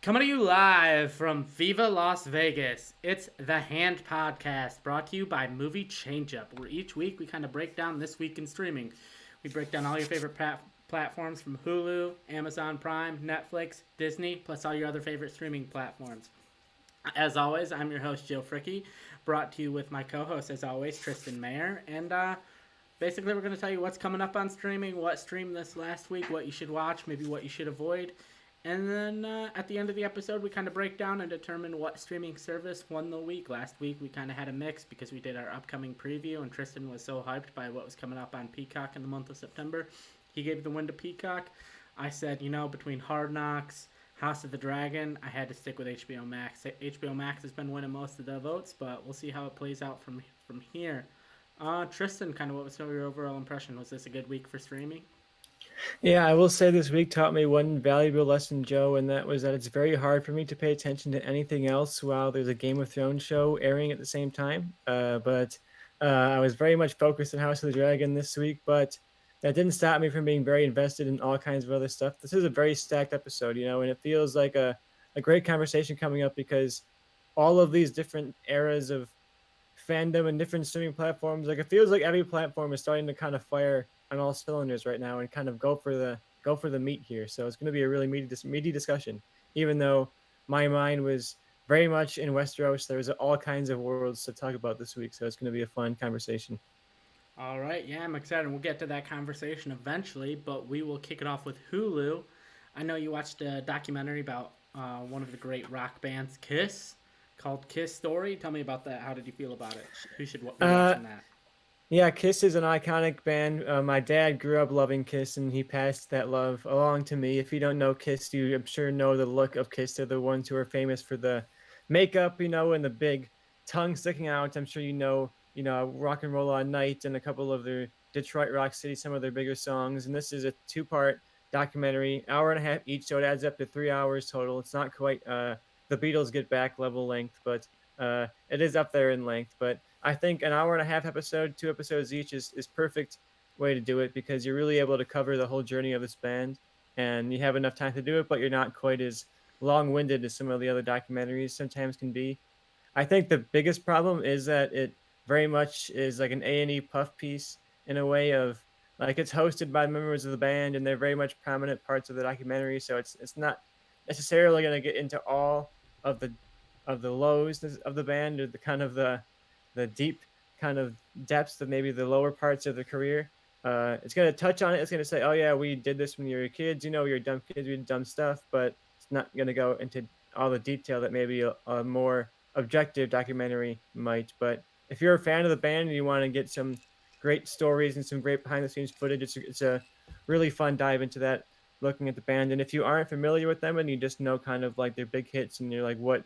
Coming to you live from Viva Las Vegas, it's the Hand Podcast, brought to you by Movie Changeup, where each week we kind of break down this week in streaming. We break down all your favorite platforms from Hulu, Amazon Prime, Netflix, Disney, plus all your other favorite streaming platforms. As always, I'm your host, Joe Fricky, brought to you with my co host, as always, Tristan Mayer. And basically, we're going to tell you what's coming up on streaming, what streamed this last week, what you should watch, maybe what you should avoid. And then at the end of the episode, we kind of break down and determine what streaming service won the week. Last week, we kind of had a mix because we did our upcoming preview, and Tristan was so hyped by what was coming up on Peacock in the month of September. He gave the win to Peacock. I said, between Hard Knocks, House of the Dragon, I had to stick with HBO Max. HBO Max has been winning most of the votes, but we'll see how it plays out from here. Tristan, kind of what was your overall impression? Was this a good week for streaming? Yeah, I will say this week taught me one valuable lesson, Joe, and that was that it's very hard for me to pay attention to anything else while there's a Game of Thrones show airing at the same time. But I was very much focused on House of the Dragon this week, but that didn't stop me from being very invested in all kinds of other stuff. This is a very stacked episode, and it feels like a great conversation coming up because all of these different eras of fandom and different streaming platforms. Like it feels like every platform is starting to kind of fire on all cylinders right now and kind of go for the meat here. So it's going to be a really meaty discussion. Even though my mind was very much in Westeros, there was all kinds of worlds to talk about this week. So it's going to be a fun conversation. All right, yeah, I'm excited. We'll get to that conversation eventually, but we will kick it off with Hulu. I know you watched a documentary about one of the great rock bands, Kiss, called Kiss Story. Tell me about that. How did you feel about it? Who should be Uh, watching that? Yeah, Kiss is an iconic band. My dad grew up loving Kiss, and he passed that love along to me. If you don't know Kiss, you I'm sure know the look of Kiss. They're the ones who are famous for the makeup, and the big tongue sticking out. I'm sure Rock and Roll All Night and a couple of their Detroit Rock City, some of their bigger songs. And this is a two-part documentary, hour and a half each, so it adds up to 3 hours total. It's not quite the Beatles Get Back level length, but it is up there in length. But I think an hour and a half episode, 2 episodes each, is perfect way to do it because you're really able to cover the whole journey of this band, and you have enough time to do it, but you're not quite as long-winded as some of the other documentaries sometimes can be. I think the biggest problem is that it very much is like an A&E puff piece in a way of like it's hosted by members of the band and they're very much prominent parts of the documentary, so it's not necessarily going to get into all of the lows of the band or the deep kind of depths of maybe the lower parts of the career. It's going to touch on it. It's going to say, "Oh yeah, we did this when you were kids. You're dumb kids. We did dumb stuff," but it's not going to go into all the detail that maybe a more objective documentary might. But if you're a fan of the band and you want to get some great stories and some great behind the scenes footage, it's a really fun dive into that, looking at the band. And if you aren't familiar with them and you just know kind of like their big hits and you're like, what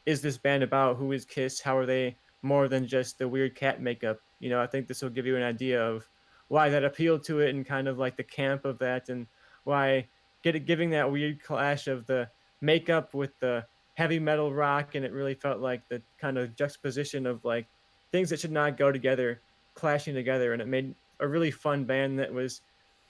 is this band about? Who is Kiss? How are they more than just the weird cat makeup? I think this will give you an idea of why that appealed to it and kind of like the camp of that and why giving that weird clash of the makeup with the heavy metal rock, and it really felt like the kind of juxtaposition of like things that should not go together clashing together, and it made a really fun band that was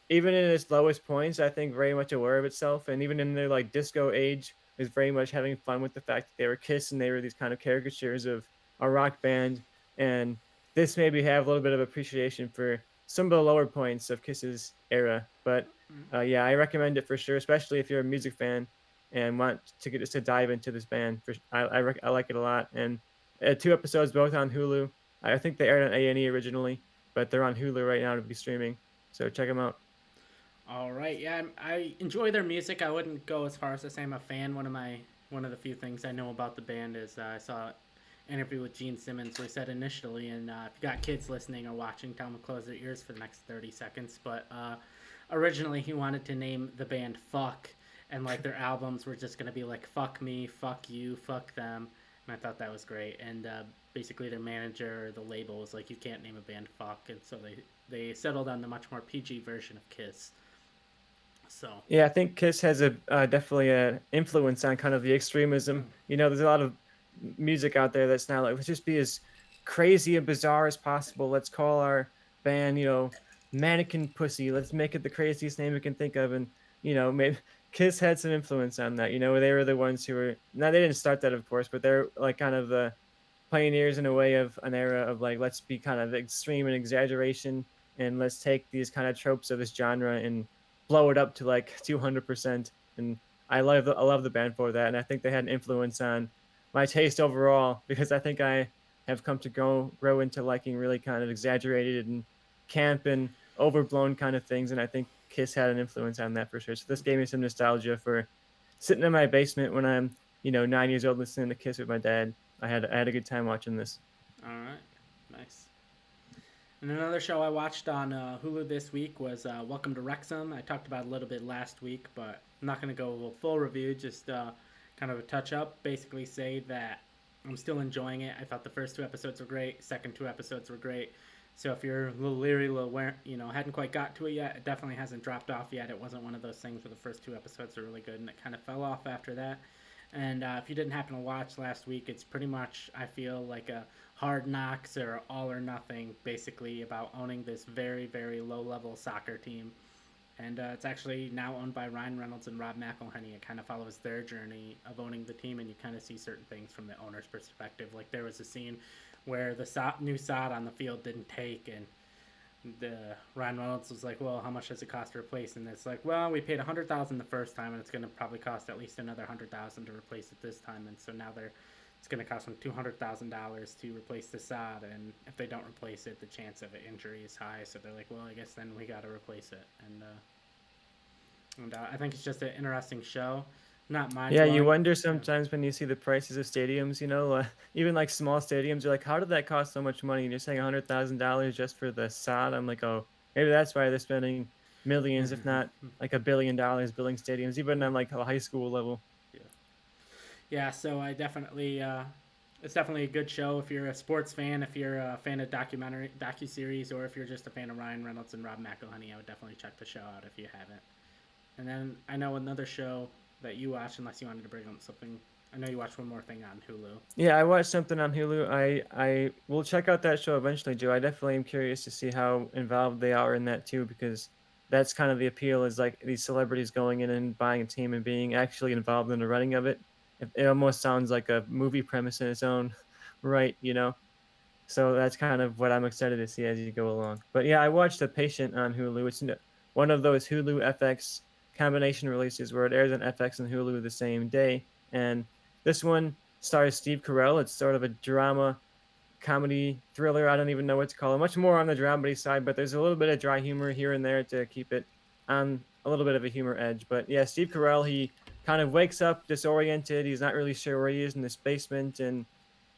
even in its lowest points, I think very much aware of itself, and even in their like disco age, was very much having fun with the fact that they were Kiss and they were these kind of caricatures of a rock band. And this made me have a little bit of appreciation for some of the lower points of Kiss's era. But yeah, I recommend it for sure, especially if you're a music fan and want to get us to dive into this band. I like it a lot. And 2 episodes both on Hulu. I think they aired on A&E originally, but they're on Hulu right now to be streaming. So check them out. All right, yeah, I enjoy their music. I wouldn't go as far as to say I'm a fan. One of the few things I know about the band is I saw an interview with Gene Simmons where he said initially, and if you got kids listening or watching, tell them to close their ears for the next 30 seconds. But originally, he wanted to name the band Fuck, and like their albums were just gonna be like Fuck Me, Fuck You, Fuck Them, and I thought that was great. And basically, their manager, or the label, was like, you can't name a band Fuck, and so they settled on the much more PG version of Kiss. So, Yeah, I think Kiss has a definitely an influence on kind of the extremism. There's a lot of music out there that's now like let's just be as crazy and bizarre as possible. Let's call our band, mannequin pussy. Let's make it the craziest name we can think of. And, maybe Kiss had some influence on that. They were the ones who were, now they didn't start that, of course, but they're like kind of the pioneers in a way of an era of like, let's be kind of extreme and exaggeration, and let's take these kind of tropes of this genre and blow it up to like 200%. And I love the band for that, and I think they had an influence on my taste overall, because I think I have come to grow into liking really kind of exaggerated and camp and overblown kind of things, and I think Kiss had an influence on that for sure. So this gave me some nostalgia for sitting in my basement when I'm 9 years old, listening to Kiss with my dad. I had a good time watching this. All right, nice. And another show I watched on Hulu this week was Welcome to Wrexham. I talked about it a little bit last week, but I'm not going to go a full review, just kind of a touch up. Basically, say that I'm still enjoying it. I thought the first two episodes were great, second two episodes were great. So if you're a little leery, hadn't quite got to it yet, it definitely hasn't dropped off yet. It wasn't one of those things where the first two episodes are really good and it kind of fell off after that. And if you didn't happen to watch last week, it's pretty much, I feel, like a Hard Knocks or All or Nothing, basically, about owning this very, very low level soccer team. And it's actually now owned by Ryan Reynolds and Rob McElhenney. It kind of follows their journey of owning the team, and you kind of see certain things from the owner's perspective. Like there was a scene where the new sod on the field didn't take, and the Ryan Reynolds was like, "Well, how much does it cost to replace?" And it's like, "Well, we paid $100,000 the first time, and it's going to probably cost at least another $100,000 to replace it this time." And so now it's going to cost them $200,000 to replace the sod, and if they don't replace it, the chance of an injury is high. So they're like, "Well, I guess then we got to replace it." And I think it's just an interesting show. Not mind Yeah, you blowing. wonder Yeah. sometimes when you see the prices of stadiums, even like small stadiums, you're like, how did that cost so much money? And you're saying $100,000 just for the sod. I'm like, oh, maybe that's why they're spending millions, if not like $1 billion building stadiums, even on like a high school level. Yeah. Yeah, so I definitely it's definitely a good show if you're a sports fan, if you're a fan of docu series, or if you're just a fan of Ryan Reynolds and Rob McElhenney. I would definitely check the show out if you haven't. And then I know another show that you watched, unless you wanted to bring up something. I know you watched one more thing on Hulu. Yeah, I watched something on Hulu. I will check out that show eventually, Joe. I definitely am curious to see how involved they are in that too, because that's kind of the appeal, is like these celebrities going in and buying a team and being actually involved in the running of it. It almost sounds like a movie premise in its own right? So that's kind of what I'm excited to see as you go along. But yeah, I watched The Patient on Hulu. It's one of those Hulu FX combination releases where it airs on FX and Hulu the same day. And this one stars Steve Carell. It's sort of a drama comedy thriller. I don't even know what to call it. Much more on the dramedy side, but there's a little bit of dry humor here and there to keep it on a little bit of a humor edge. But yeah, Steve Carell, he kind of wakes up disoriented. He's not really sure where he is in this basement, and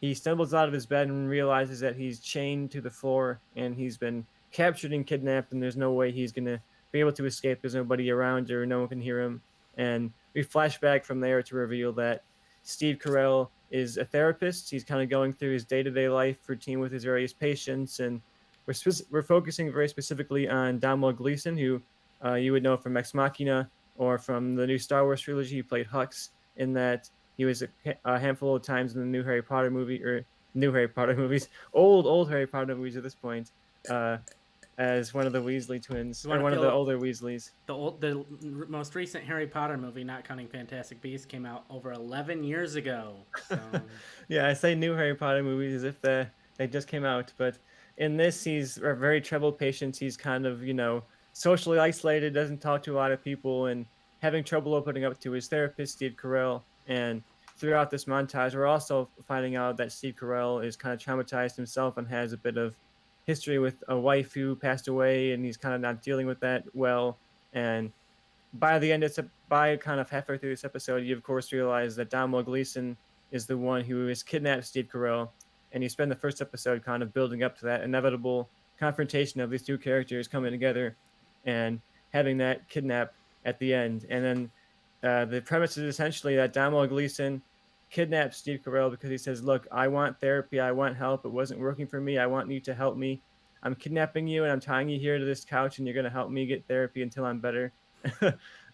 he stumbles out of his bed and realizes that he's chained to the floor and he's been captured and kidnapped, and there's no way he's gonna be able to escape. There's nobody around or no one can hear him. And we flash back from there to reveal that Steve Carell is a therapist. He's kind of going through his day-to-day life routine with his various patients, and we're focusing very specifically on Domhnall Gleeson, who you would know from Ex Machina or from the new Star Wars trilogy. He played Hux in that. He was a handful of times in the new Harry Potter movie, or new Harry Potter movies, old Harry Potter movies at this point, uh, as one of the Weasley twins, You or want to one of the feel older Weasleys. the most recent Harry Potter movie, not counting Fantastic Beasts, came out over 11 years ago. So Yeah, I say new Harry Potter movies as if they just came out, but in this, he's a very troubled patient. He's kind of, socially isolated, doesn't talk to a lot of people, and having trouble opening up to his therapist, Steve Carell. And throughout this montage, we're also finding out that Steve Carell is kind of traumatized himself and has a bit of history with a wife who passed away, and he's kind of not dealing with that well. And by the end, by kind of halfway through this episode, you of course realize that Domhnall Gleeson is the one who has kidnapped Steve Carell, and you spend the first episode kind of building up to that inevitable confrontation of these two characters coming together and having that kidnap at the end. And then the premise is essentially that Domhnall Gleeson kidnaps Steve Carell because he says, "Look, I want therapy. I want help. It wasn't working for me. I want you to help me. I'm kidnapping you and I'm tying you here to this couch, and you're going to help me get therapy until I'm better."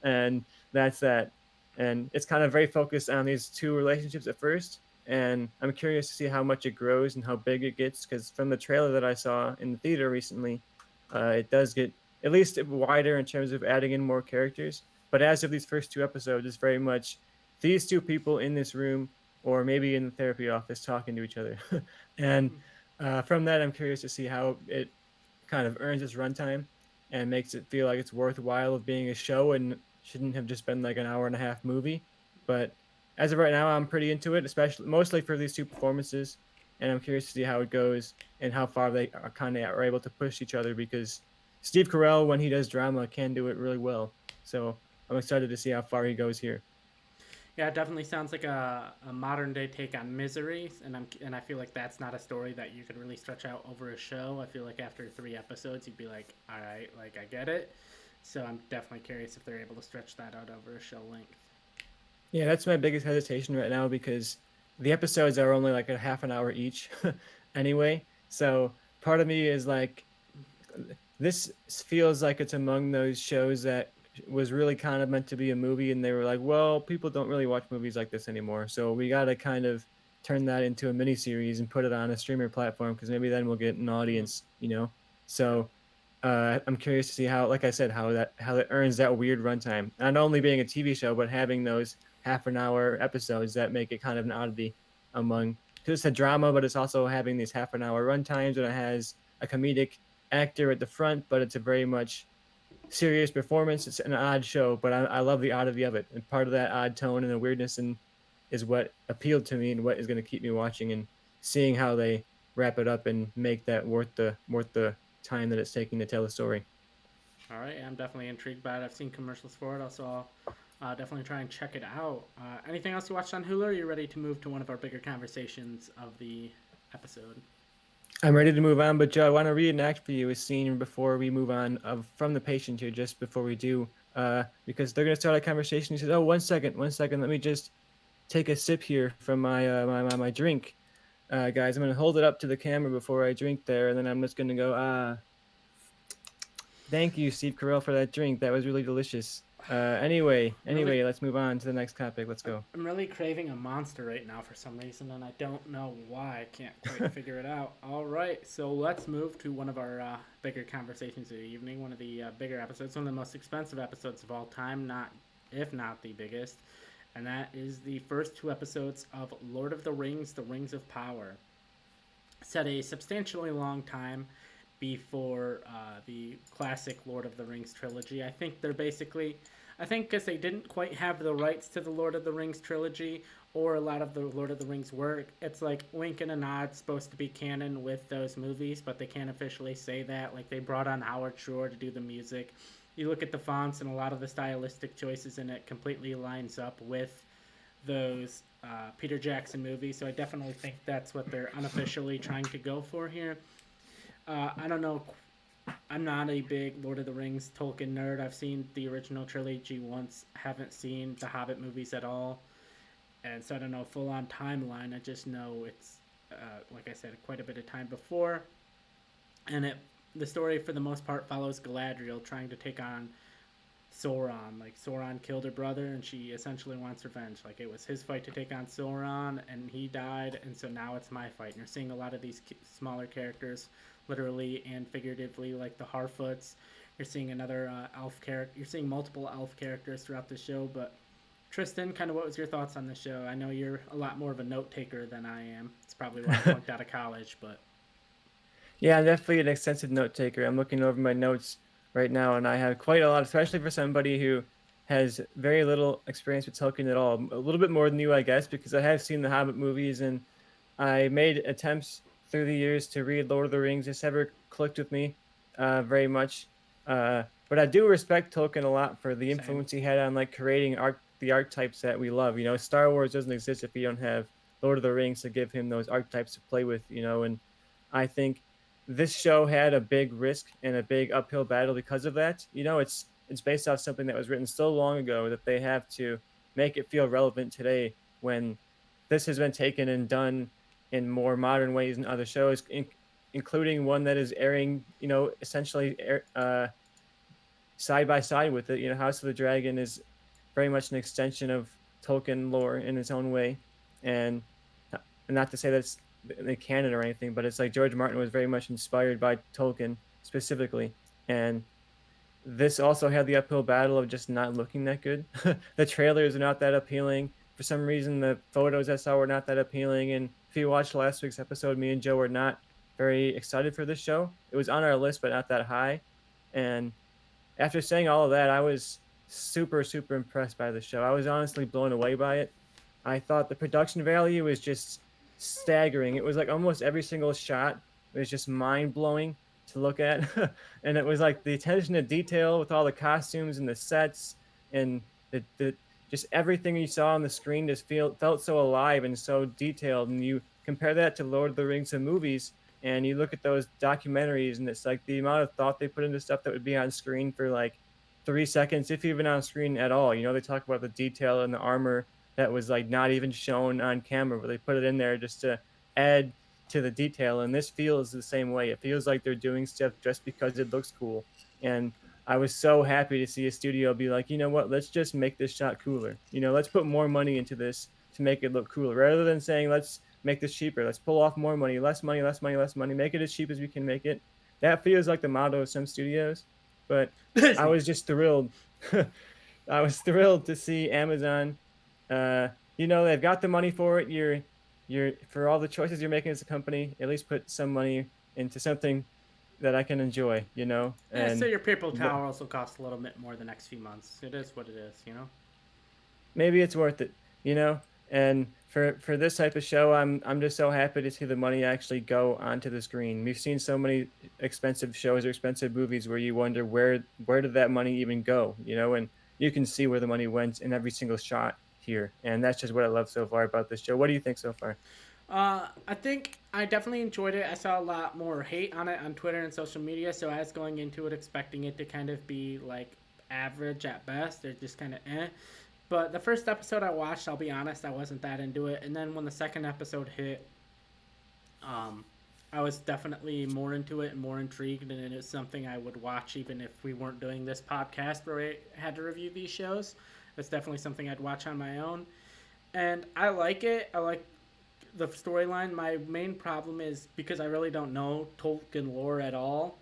And that's that. And it's kind of very focused on these two relationships at first. And I'm curious to see how much it grows and how big it gets, because from the trailer that I saw in the theater recently, It does get at least wider in terms of adding in more characters. But as of these first two episodes, it's very much these two people in this room or maybe in the therapy office talking to each other. And from that, I'm curious to see how it kind of earns its runtime and makes it feel like it's worthwhile of being a show and shouldn't have just been like an hour and a half movie. But as of right now, I'm pretty into it, especially mostly for these two performances. And I'm curious to see how it goes and how far they are kind of are able to push each other because Steve Carell, when he does drama, can do it really well. So I'm excited to see how far he goes here. Yeah, it definitely sounds like a modern day take on Misery, and I feel like that's not a story that you could really stretch out over a show. I feel like after 3 episodes, you'd be like, all right, like I get it. So I'm definitely curious if they're able to stretch that out over a show length. Yeah, that's my biggest hesitation right now because the episodes are only like a half an hour each anyway. So part of me is like, this feels like it's among those shows that was really kind of meant to be a movie, and they were like, well, people don't really watch movies like this anymore, so we got to kind of turn that into a mini series and put it on a streamer platform because maybe then we'll get an Mm-hmm. audience, you know. Yep. So I'm curious to see how, like I said, how it earns that weird runtime, not only being a TV show but having those half an hour episodes that make it kind of an oddity among, because it's a drama, but it's also having these half an hour runtimes, and it has a comedic actor at the front, but it's a very much serious performance. It's an odd show, but I love the oddity of it, and part of that odd tone and the weirdness and is what appealed to me and what is going to keep me watching and seeing how they wrap it up and make that worth the time that it's taking to tell the story. All right, I'm definitely intrigued by it. I've seen commercials for it, also I'll definitely try and check it out. Anything else you watched on Hulu? Or are you ready to move to one of our bigger conversations of the episode? I'm ready to move on, but Joe, I want to reenact for you a scene before we move on of from the patient here, just before we do, because they're going to start a conversation. He says, "Oh, 1 second, 1 second, let me just take a sip here from my drink, guys. I'm gonna hold it up to the camera before I drink there, and then I'm just gonna go, thank you, Steve Carell, for that drink. That was really delicious. Anyway, I'm really, let's move on to the next topic. Let's go. I'm really craving a monster right now for some reason, and I don't know why. I can't quite figure it out. All right, so let's move to one of our bigger conversations of the evening. One of the bigger episodes, one of the most expensive episodes of all time, not if not the biggest, and that is the first two episodes of Lord of the Rings: The Rings of Power. Set a substantially long time before the classic Lord of the Rings trilogy. I think because they didn't quite have the rights to the Lord of the Rings trilogy or a lot of the Lord of the Rings work, it's like wink and a nod supposed to be canon with those movies, but they can't officially say that. Like they brought on Howard Shore to do the music. You look at the fonts and a lot of the stylistic choices in it completely lines up with those Peter Jackson movies. So I definitely think that's what they're unofficially trying to go for here. I don't know. I'm not a big Lord of the Rings Tolkien nerd. I've seen the original trilogy once, haven't seen the Hobbit movies at all. And so I don't know full on timeline. I just know it's, like I said, quite a bit of time before. And the story, for the most part, follows Galadriel trying to take on Sauron. Like Sauron killed her brother, and she essentially wants revenge. Like it was his fight to take on Sauron, and he died, and so now it's my fight. And you're seeing a lot of these smaller characters, literally and figuratively, like the Harfoots. You're seeing another elf character. You're seeing multiple elf characters throughout the show. But Tristan, kind of, what was your thoughts on the show? I know you're a lot more of a note taker than I am. It's probably why I flunked out of college, but Yeah, I'm definitely an extensive note taker. I'm looking over my notes right now, and I have quite a lot, especially for somebody who has very little experience with Tolkien at all. A little bit more than you, I guess, because I have seen the Hobbit movies, and I made attempts through the years to read Lord of the Rings. It's never clicked with me very much. But I do respect Tolkien a lot for the same. influence he had on like creating the archetypes that we love. You know, Star Wars doesn't exist if you don't have Lord of the Rings to give him those archetypes to play with. You know, and I think this show had a big risk and a big uphill battle because of that. You know, it's based off something that was written so long ago that they have to make it feel relevant today when this has been taken and done in more modern ways in other shows, including one that is airing, you know, essentially side by side with it. You know, House of the Dragon is very much an extension of Tolkien lore in its own way, and not to say that's the canon or anything, but it's like George Martin was very much inspired by Tolkien specifically, And this also had the uphill battle of just not looking that good. The trailers are not that appealing. For some reason, the photos I saw were not that appealing. And if you watched last week's episode, me and Joe were not very excited for this show. It was on our list, but not that high. And after saying all of that, I was super, super impressed by the show. I was honestly blown away by it. I thought the production value was just staggering. It was like almost every single shot was just mind blowing to look at. And it was like the attention to detail with all the costumes and the sets and the just everything you saw on the screen just felt so alive and so detailed. And you compare that to Lord of the Rings and movies, and you look at those documentaries, and it's like the amount of thought they put into stuff that would be on screen for like 3 seconds, if even on screen at all. You know, they talk about the detail and the armor that was like not even shown on camera, but they put it in there just to add to the detail. And this feels the same way. It feels like they're doing stuff just because it looks cool. And I was so happy to see a studio be like, you know what, let's just make this shot cooler. You know, let's put more money into this to make it look cooler rather than saying, let's make this cheaper. Let's pull off more money, less money, less money, less money, make it as cheap as we can make it. That feels like the motto of some studios. But I Disney. was just thrilled. I was thrilled to see Amazon. You know, they've got the money for it. You're for all the choices you're making as a company. At least put some money into something that I can enjoy. You know, Yeah, so and your paper towels will cost a little bit more the next few months. It is what it is, you know. maybe it's worth it. You know, and for this type of show, I'm just so happy to see the money actually go onto the screen. We've seen so many expensive shows or expensive movies where you wonder where did that money even go, you know, and you can see where the money went in every single shot here, and that's just what I love so far about this show. What do you think so far? I think I definitely enjoyed it. I saw a lot more hate on it on Twitter and social media, so I was going into it expecting it to kind of be like average at best, or just kind of eh. But the first episode I watched, I'll be honest, I wasn't that into it. And then when the second episode hit, um, I was definitely more into it and more intrigued, and it's something I would watch even if we weren't doing this podcast where I had to review these shows. It's definitely something I'd watch on my own, and I like it. I like the storyline. My main problem is because I really don't know Tolkien lore at all,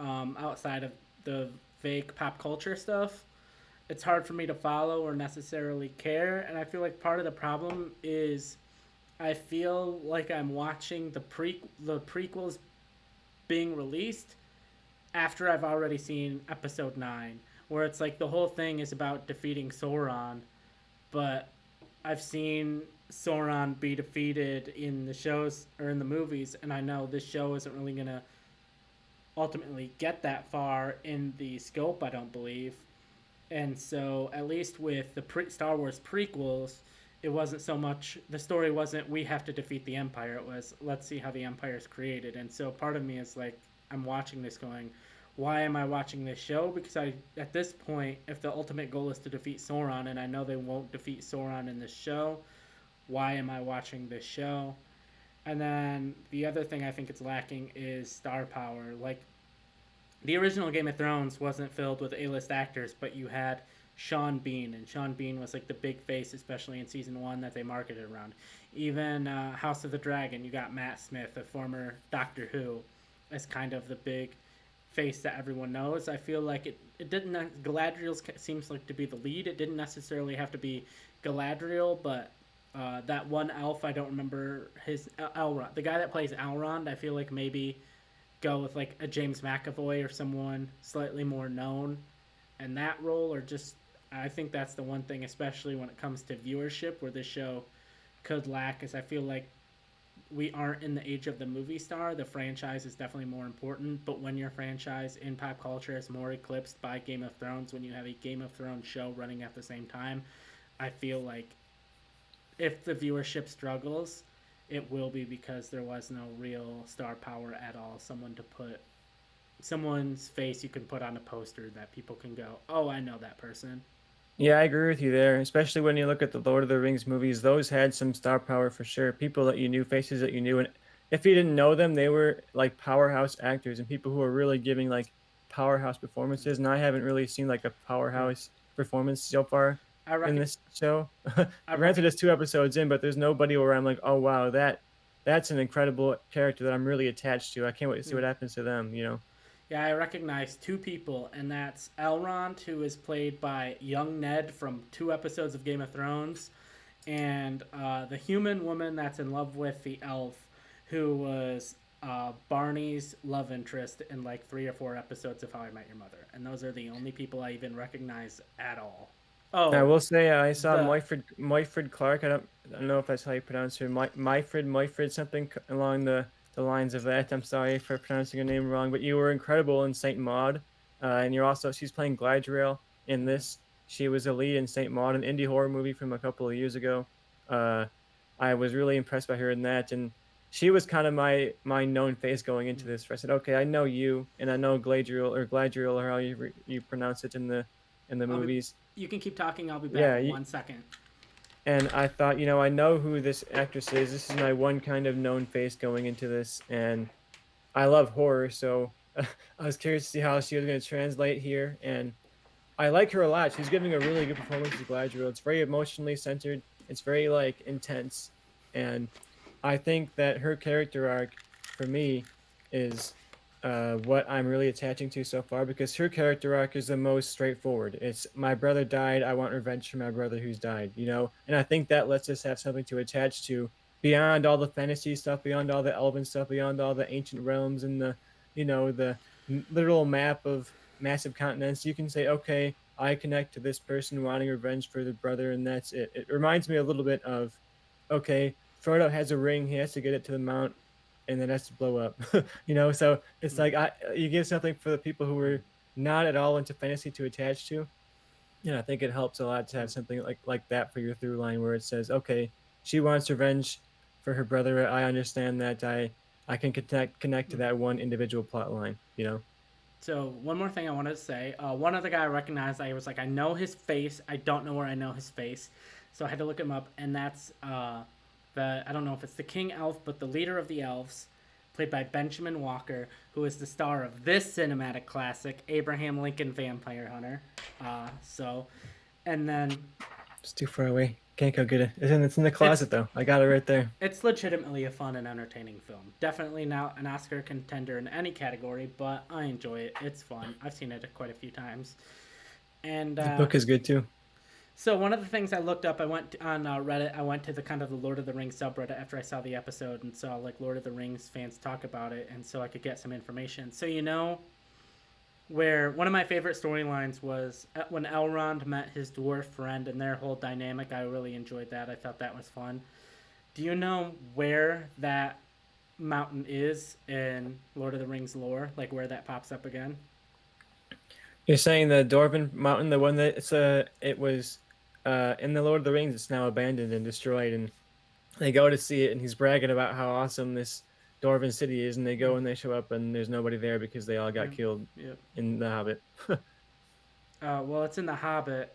outside of the vague pop culture stuff. It's hard for me to follow or necessarily care, and I feel like part of the problem is I feel like I'm watching the prequels being released after I've already seen episode 9, where it's like the whole thing is about defeating Sauron, but I've seen Sauron be defeated in the shows or in the movies, and I know this show isn't really going to ultimately get that far in the scope, I don't believe. And so, at least with the Star Wars prequels, it wasn't so much the story wasn't we have to defeat the Empire. It was let's see how the Empire is created. And so, part of me is like, I'm watching this going, why am I watching this show? Because I, at this point, if the ultimate goal is to defeat Sauron, and I know they won't defeat Sauron in this show, why am I watching this show? And then the other thing I think it's lacking is star power. Like, the original Game of Thrones wasn't filled with A-list actors, but you had Sean Bean, and Sean Bean was like the big face, especially in season 1, that they marketed around. Even House of the Dragon, you got Matt Smith, a former Doctor Who, as kind of the big face that everyone knows. I feel like it didn't. Galadriel seems like to be the lead. It didn't necessarily have to be Galadriel, but that one elf, I don't remember his Elrond. The guy that plays Elrond, I feel like maybe go with like a James McAvoy or someone slightly more known in that role, or just I think that's the one thing, especially when it comes to viewership, where this show could lack. Is I feel like we aren't in the age of the movie star. The franchise is definitely more important, but when your franchise in pop culture is more eclipsed by Game of Thrones, when you have a Game of Thrones show running at the same time, I feel like if the viewership struggles, it will be because there was no real star power at all. Someone's face you can put on a poster that people can go, oh, I know that person. Yeah, I agree with you there, especially when you look at the Lord of the Rings movies. Those had some star power for sure. People that you knew, faces that you knew, and if you didn't know them, they were like powerhouse actors and people who were really giving like powerhouse performances. And I haven't really seen like a Yeah. powerhouse performance so far I in reckon. this show. I Granted, reckon. it's 2 episodes in, but there's nobody where I'm like, oh wow, that's an incredible character that I'm really attached to. I can't wait to see what happens to them. You know. Yeah, I recognize two people, and that's Elrond, who is played by young Ned from two episodes of Game of Thrones, and the human woman that's in love with the elf, who was Barney's love interest in like 3 or 4 episodes of How I Met Your Mother. And those are the only people I even recognize at all. I Oh, will say I saw the Moyfred Clark. I don't know if that's how you pronounce her. Myfred something along the lines of that. I'm sorry for pronouncing your name wrong, but you were incredible in Saint Maud, and she's playing Gladriel in this. She was a lead in Saint Maud, an indie horror movie from a couple of years ago. Uh, I was really impressed by her in that, and she was kind of my known face going into this. I said, okay, I know you, and I know Gladriel, or how you pronounce it in the I'll be. movies. You can keep talking. I'll be back Yeah, in 1 second. and I thought, I know who this actress is. This is my one kind of known face going into this, and I love horror, so I was curious to see how she was going to translate here. And I like her a lot. She's giving a really good performance as Gladriel. It's very emotionally centered. It's very like intense, and I think that her character arc for me is what I'm really attaching to so far because her character arc is the most straightforward. It's my brother died. I want revenge for my brother who's died. And I think that lets us have something to attach to beyond all the fantasy stuff, beyond all the elven stuff, beyond all the ancient realms and the literal map of massive continents. You can say, okay, I connect to this person wanting revenge for the brother, and that's it. It reminds me a little bit of, okay, Frodo has a ring, he has to get it to the mount, and then has to blow up. So it's like you give something for the people who are not at all into fantasy to attach to. And I think it helps a lot to have something like that for your through line where it says, okay, she wants revenge for her brother. I understand that. I can connect to that one individual plot line. So one more thing I wanted to say. One other guy I recognized. I was like, I know his face. I don't know where I know his face, so I had to look him up. And that's the I don't know if it's the King Elf, but the leader of the elves, played by Benjamin Walker, who is the star of this cinematic classic, Abraham Lincoln Vampire Hunter. So, and then It's too far away. Can't go get it. It's in the closet though. I got it right there. it's legitimately a fun and entertaining film. Definitely not an Oscar contender in any category, but I enjoy it. It's fun. I've seen it quite a few times. And The book is good too. so one of the things I looked up, I went on Reddit. I went to the kind of the Lord of the Rings subreddit after I saw the episode and saw like Lord of the Rings fans talk about it, and so I could get some information. So where one of my favorite storylines was when Elrond met his dwarf friend and their whole dynamic. I really enjoyed that. I thought that was fun. Do you know where that mountain is in Lord of the Rings lore? Like where that pops up again? You're saying the Dwarven Mountain, the one that it was in the Lord of the Rings. It's now abandoned and destroyed, and they go to see it, and he's bragging about how awesome this Dwarven city is, and they go and they show up, and there's nobody there because they all got Yeah. killed Yep. in The Hobbit. Well, it's in The Hobbit,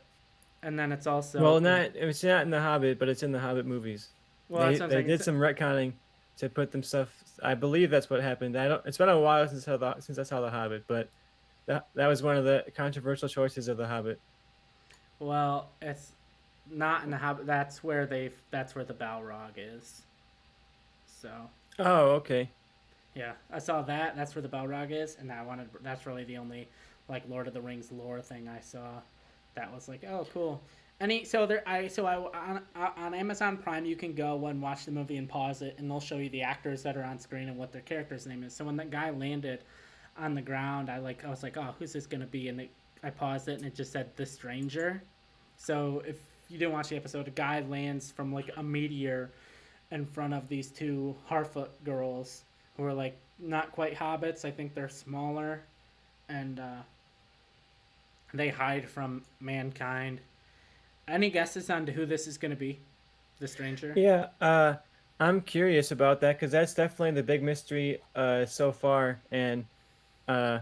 and then it's also Well, it's not in The Hobbit, but it's in the Hobbit movies. well, They that's what I'm they saying. did some retconning to put them stuff. I believe that's what happened. I don't. It's been a while since I saw The Hobbit, but that was one of the controversial choices of The Hobbit. Well, it's not in The Hobbit. That's where the Balrog is. So Oh, okay. yeah, I saw that. That's where the Balrog is, and I wanted. That's really the only like Lord of the Rings lore thing I saw. That was like, oh, cool. Any so there I so I on Amazon Prime you can go and watch the movie and pause it, and they'll show you the actors that are on screen and what their character's name is. So when that guy landed on the ground, I was like, oh, who's this gonna be? And I paused it, and it just said the stranger. So if you didn't watch the episode, a guy lands from like a meteor in front of these two Harfoot girls who are like not quite hobbits. I think they're smaller, and they hide from mankind. Any guesses on who this is going to be? The stranger? Yeah, I'm curious about that because that's definitely the big mystery so far, and uh,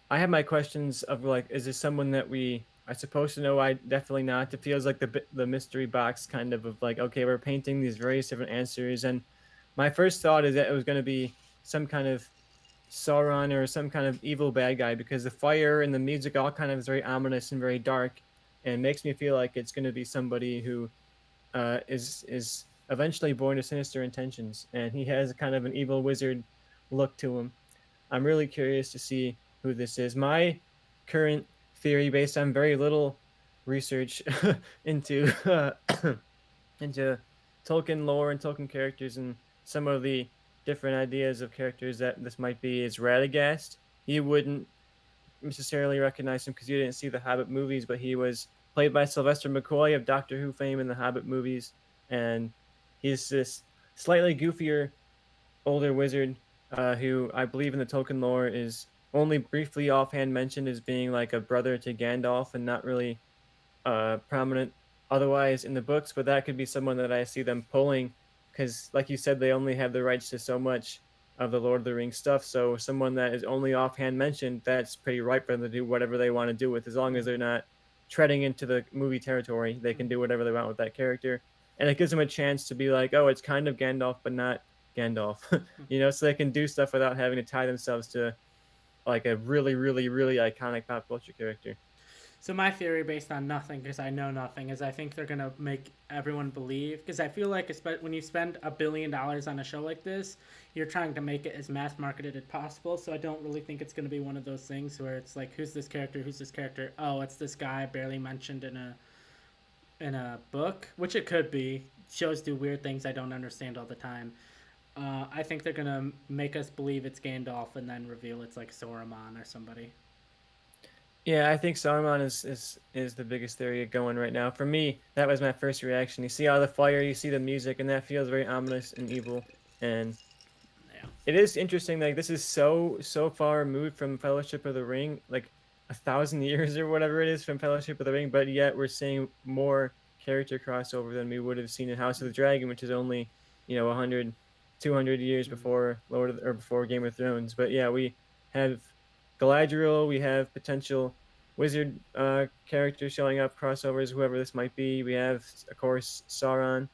I have my questions of like, is this someone that we are supposed to know? I definitely not. It feels like the mystery box kind of like, okay, we're painting these various different answers, and my first thought is that it was going to be some kind of Sauron or some kind of evil bad guy because the fire and the music all kind of is very ominous and very dark, and makes me feel like it's going to be somebody who is eventually born to sinister intentions, and he has kind of an evil wizard look to him. I'm really curious to see. who this is. My current theory, based on very little research into into Tolkien lore and Tolkien characters and some of the different ideas of characters that this might be, is Radagast. He wouldn't necessarily recognize him because you didn't see the Hobbit movies, but he was played by Sylvester McCoy of Doctor Who fame in the Hobbit movies, and he's this slightly goofier older wizard who I believe in the Tolkien lore is only briefly offhand mentioned as being like a brother to Gandalf and not really prominent otherwise in the books, but that could be someone that I see them pulling because, like you said, they only have the rights to so much of the Lord of the Rings stuff. So someone that is only offhand mentioned, that's pretty ripe for them to do whatever they want to do with, as long as they're not treading into the movie territory. They can do whatever they want with that character, and it gives them a chance to be like, oh, it's kind of Gandalf, but not Gandalf, so they can do stuff without having to tie themselves to like a really, really, really iconic pop culture character. So my theory, based on nothing, because I know nothing, is I think they're gonna make everyone believe. Because I feel like when you spend $1 billion on a show like this, you're trying to make it as mass marketed as possible. So I don't really think it's gonna be one of those things where it's like, who's this character? Who's this character? Oh, it's this guy barely mentioned in a book, which it could be. Shows do weird things I don't understand all the time. I think they're gonna make us believe it's Gandalf and then reveal it's like Sauron or somebody. Yeah, I think Saruman is the biggest theory going right now. For me, that was my first reaction. You see all the fire, you see the music, and that feels very ominous and evil. And Yeah. it is interesting, like this is so far removed from Fellowship of the Ring, like 1,000 years or whatever it is from Fellowship of the Ring, but yet we're seeing more character crossover than we would have seen in House of the Dragon, which is only 100, 200 years Mm-hmm. before or before Game of Thrones. But yeah, we have Galadriel, we have potential wizard characters showing up, crossovers, whoever this might be. We have, of course, Sauron,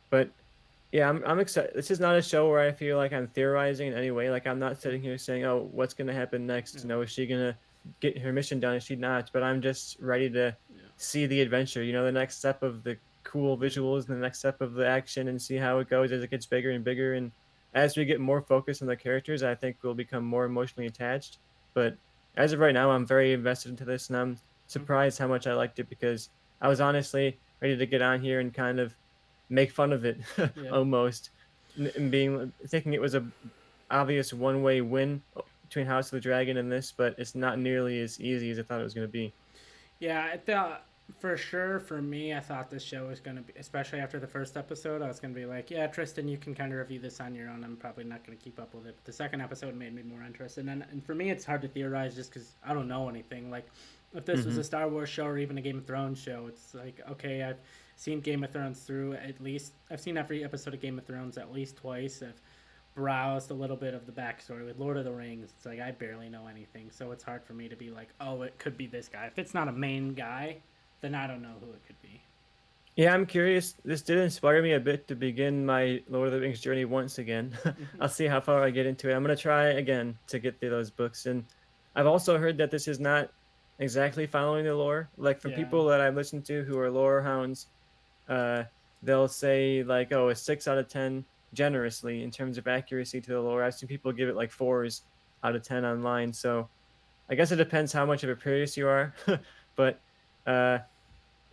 but yeah, I'm excited. This is not a show where I feel like I'm theorizing in any way. Like I'm not sitting here saying, "Oh, what's going to happen next?" Yeah. Is she going to get her mission done? Is she not? But I'm just ready to Yeah. see the adventure. The next step of the cool visuals, and the next step of the action, and see how it goes as it gets bigger and bigger. And as we get more focused on the characters, I think we'll become more emotionally attached. But as of right now, I'm very invested into this, and I'm Mm-hmm. surprised how much I liked it because I was honestly ready to get on here and kind of make fun of it Yeah. almost, and being thinking it was a obvious one way win between House of the Dragon and this, but it's not nearly as easy as I thought it was going to be. Yeah, I thought for sure for me, I thought this show was gonna be, especially after the first episode, I was gonna be like, yeah, Tristan, you can kind of review this on your own. I'm probably not gonna keep up with it. But the second episode made me more interested, and for me, it's hard to theorize just because I don't know anything. Like, if this was Hmm. a Star Wars show or even a Game of Thrones show, it's like, okay, I've seen Game of Thrones through at least. I've seen every episode of Game of Thrones at least twice. I've browsed a little bit of the backstory with Lord of the Rings. It's like I barely know anything, so it's hard for me to be like, oh, it could be this guy. If it's not a main guy, then I don't know who it could be. Yeah, I'm curious. This did inspire me a bit to begin my Lord of the Rings journey once again. Mm-hmm. I'll see how far I get into it. I'm gonna try again to get through those books, and I've also heard that this is not exactly following the lore. Like from Yeah. people that I've listened to who are lore hounds, uh, they'll say like, "Oh, a 6 out of 10 generously in terms of accuracy to the lore." I've seen people give it like 4s out of 10 online. So I guess it depends how much of a purist you are, but uh,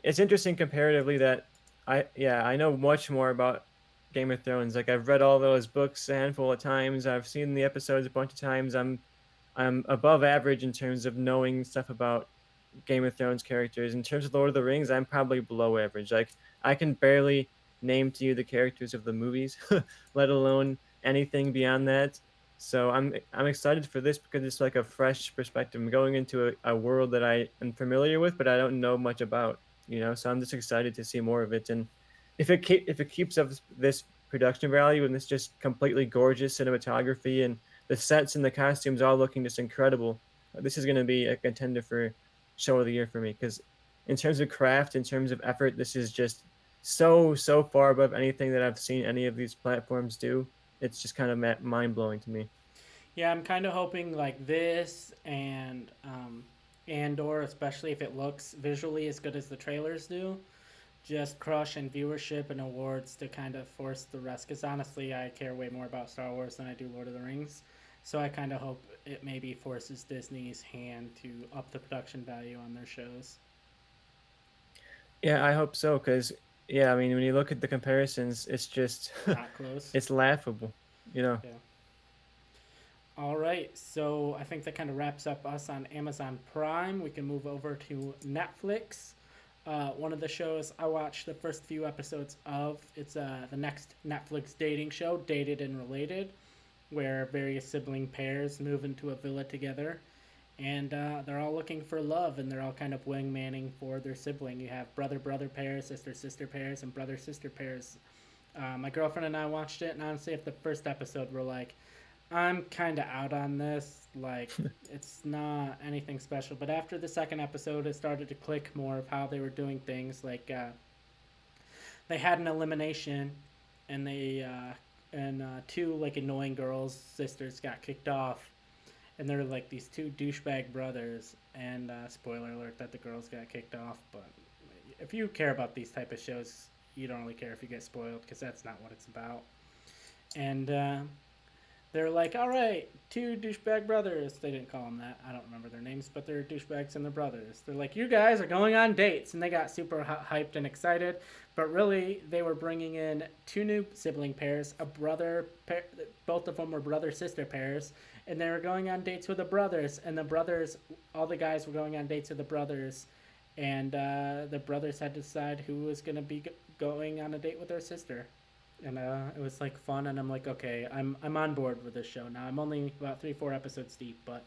it's interesting comparatively that I know much more about Game of Thrones. Like I've read all those books a handful of times. I've seen the episodes a bunch of times. I'm above average in terms of knowing stuff about Game of Thrones characters. In terms of Lord of the Rings, I'm probably below average. Like I can barely name to you the characters of the movies, let alone anything beyond that. So I'm excited for this because it's like a fresh perspective. I'm going into a world that I am familiar with, but I don't know much about. So I'm just excited to see more of it. And if it keeps up this production value and this just completely gorgeous cinematography and the sets and the costumes all looking just incredible, this is going to be a contender for show of the year for me because in terms of craft, in terms of effort, this is just so far above anything that I've seen any of these platforms do. It's just kind of mind blowing to me. Yeah, I'm kind of hoping like this and Andor, especially if it looks visually as good as the trailers do, just crush in viewership and awards to kind of force the rest. Because honestly, I care way more about Star Wars than I do Lord of the Rings. So I kind of hope it maybe forces Disney's hand to up the production value on their shows. Yeah, I hope so. Cause yeah, I mean, when you look at the comparisons, it's just Not close. it's laughable. You know. Yeah. All right, so I think that kind of wraps up us on Amazon Prime. We can move over to Netflix. One of the shows I watched the first few episodes of. It's the next Netflix dating show, Dated and Related, where various sibling pairs move into a villa together, and they're all looking for love, and they're all kind of wingmanning for their sibling. You have brother brother pairs, sister sister pairs, and brother sister pairs. My girlfriend and I watched it, and honestly, if the first episode we're like, I'm kind of out on this. Like, it's not anything special. But after the second episode, it started to click more of how they were doing things. Like, they had an elimination, and two like annoying girls sisters got kicked off, and they're like these two douchebag brothers. And spoiler alert that the girls got kicked off. But if you care about these type of shows, you don't really care if you get spoiled because that's not what it's about. And they're like, all right, two douchebag brothers. They didn't call them that. I don't remember their names, but they're douchebags and they're brothers. They're like, you guys are going on dates. And they got super hyped and excited. But really, they were bringing in two new sibling pairs, a brother pair, both of them were brother sister pairs. And they were going on dates with the brothers. And the brothers, all the guys were going on dates with the brothers. And the brothers had to decide who was going to be going on a date with their sister, and it was like fun. And I'm like, okay, I'm on board with this show now. I'm only about 3-4 episodes deep, but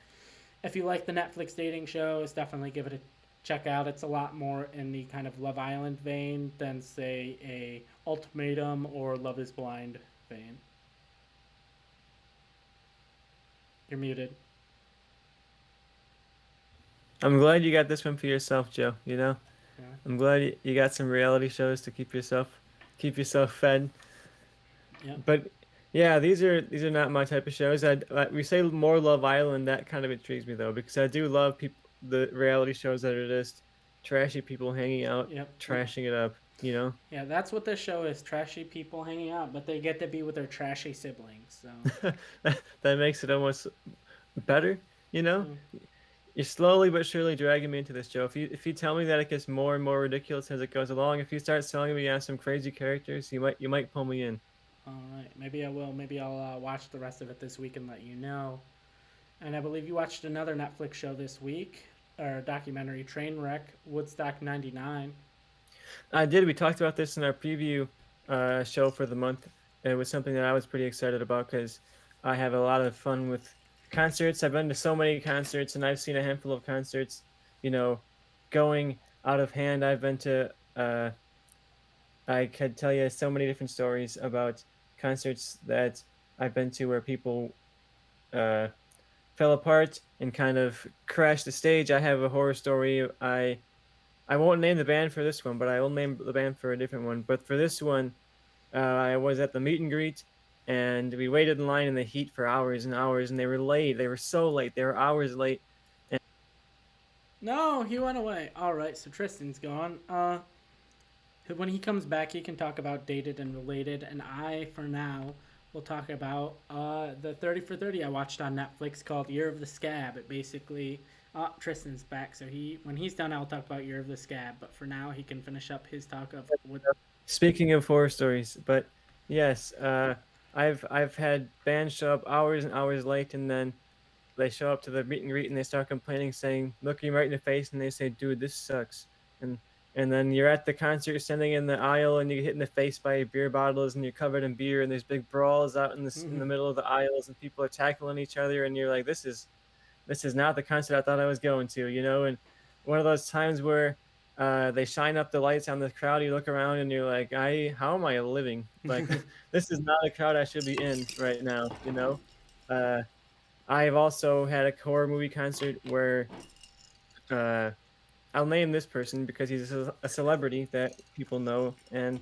if you like the Netflix dating shows, definitely give it a check out. It's a lot more in the kind of Love Island vein than say a Ultimatum or Love Is Blind vein. You're muted. I'm glad you got this one for yourself, Joe. You know, Yeah. I'm glad you got some reality shows to keep yourself fed. Yep. But yeah, these are not my type of shows. We say more Love Island. That kind of intrigues me though, because I do love the reality shows that are just trashy people hanging out, Yep. trashing it up. You know, Yeah, that's what this show is. Trashy people hanging out, but they get to be with their trashy siblings. So, that makes it almost better. You know, mm, you're slowly but surely dragging me into this, Joe. If you tell me that it gets more and more ridiculous as it goes along, if you start selling me on some crazy characters, you might pull me in. all right. Maybe I will. Maybe I'll watch the rest of it this week and let you know. And I believe you watched another Netflix show this week, or documentary, Trainwreck, Woodstock '99. I did. We talked about this in our preview show for the month. It was something that I was pretty excited about because I have a lot of fun with concerts. I've been to so many concerts, and I've seen a handful of concerts. You know, going out of hand. I've been to. I could tell you so many different stories about concerts that I've been to where people uh, fell apart and kind of crashed the stage. I have a horror story. I won't name the band for this one, but I will name the band for a different one. But for this one, I was at the meet and greet, and we waited in line in the heat for hours and hours, and they were late. They were so late. They were hours late. And No, he went away. All right, so Tristan's gone. When he comes back, he can talk about Dated and Related, and I, for now, will talk about the 30 for 30 I watched on Netflix called Year of the Scab. It basically, Tristan's back, so when he's done, I'll talk about Year of the Scab. But for now, he can finish up his talk of what. speaking of horror stories, but yes, I've had bands show up hours and hours late, and then they show up to the meet and greet and they start complaining, saying, looking right in the face, and they say, "Dude, this sucks." And and then you're at the concert, standing in the aisle, and you get hit in the face by beer bottles, and you're covered in beer, and there's big brawls out in the Mhm. middle of the aisles, and people are tackling each other, and you're like, this is not the concert I thought I was going to, you know. And one of those times where they shine up the lights on the crowd, you look around, and you're like, how am I living? Like, this is not a crowd I should be in right now, you know. Uh, I've also had a horror movie concert where uh, I'll name this person because he's a celebrity that people know, and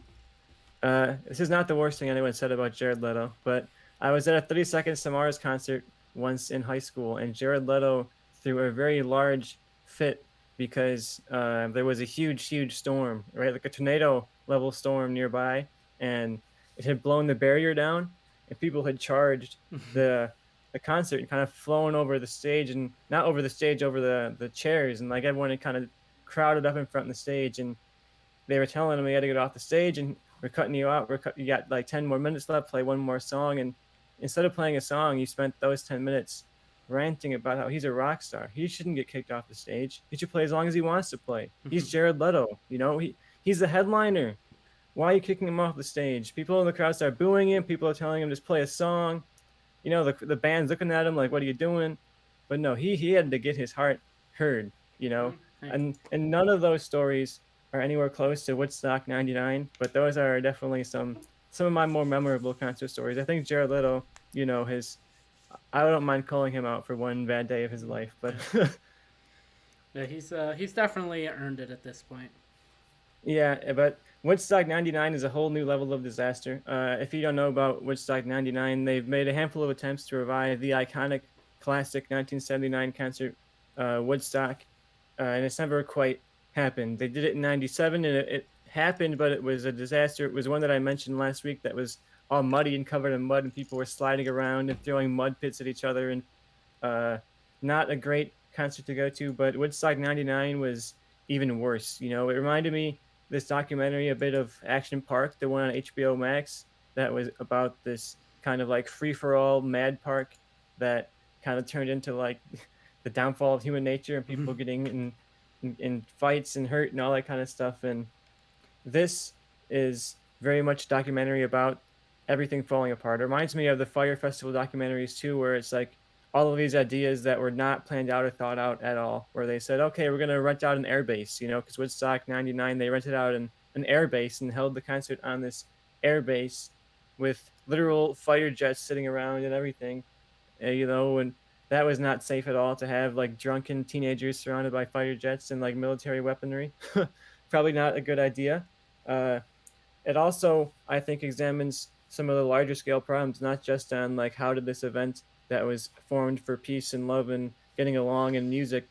this is not the worst thing anyone said about Jared Leto, but I was at a 30 Seconds to Mars concert once in high school, and Jared Leto threw a very large fit because there was a huge, huge storm, right? Like a tornado level storm nearby, and it had blown the barrier down, and people had charged the the concert and kind of flowing over the stage, and not over the stage, over the chairs, and like everyone had kind of crowded up in front of the stage, and they were telling him he had to get off the stage, and we're cutting you out. You got like 10 more minutes left. Play one more song. And instead of playing a song, you spent those 10 minutes ranting about how he's a rock star. He shouldn't get kicked off the stage. He should play as long as he wants to play. He's Jared Leto. He's the headliner. Why are you kicking him off the stage? People in the crowd start booing him. People are telling him just play a song. The band's looking at him like, what are you doing? But no, he had to get his heart heard, Hey. and none of those stories are anywhere close to Woodstock 99, but those are definitely some of my more memorable concert stories. I think Jared Leto, his I don't mind calling him out for one bad day of his life, but Yeah, he's definitely earned it at this point. yeah, but Woodstock 99 is a whole new level of disaster. If you don't know about Woodstock 99, they've made a handful of attempts to revive the iconic classic 1979 concert, Woodstock, and it's never quite happened. They did it in 97 and it happened, but it was a disaster. It was one that I mentioned last week that was all muddy and covered in mud, and people were sliding around and throwing mud pits at each other, and uh, not a great concert to go to. But Woodstock 99 was even worse. It reminded me this documentary a bit of Action Park, the one on HBO Max, that was about this kind of like free for all mad park that kind of turned into like the downfall of human nature and people getting in fights and hurt and all that kind of stuff. And this is very much a documentary about everything falling apart. It reminds me of the Fire Festival documentaries too, where it's like all of these ideas that were not planned out or thought out at all, where they said, okay, we're going to rent out an air base, because Woodstock 99, they rented out an air base and held the concert on this air base with literal fighter jets sitting around and everything, and that was not safe at all to have like drunken teenagers surrounded by fighter jets and like military weaponry. Probably not a good idea. Uh, it also, I think, examines some of the larger scale problems, not just on like how did this event that was formed for peace and love and getting along and music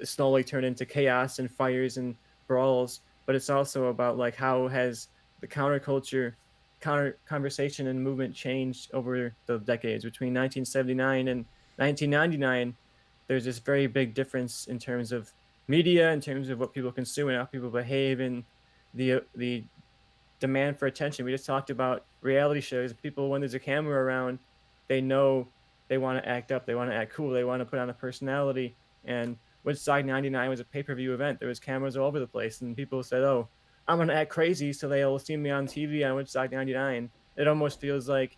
slowly turn into chaos and fires and brawls, but it's also about like how has the counterculture, counter conversation and movement changed over the decades between 1979 and 1999. There's this very big difference in terms of media, in terms of what people consume and how people behave, and the demand for attention. We just talked about reality shows. People, when there's a camera around, they know they want to act up, they want to act cool, they want to put on a personality. And Woodstock 99 was a pay-per-view event. There was cameras all over the place, and people said, "Oh, I'm gonna act crazy, so they'll see me on TV on Woodstock 99." It almost feels like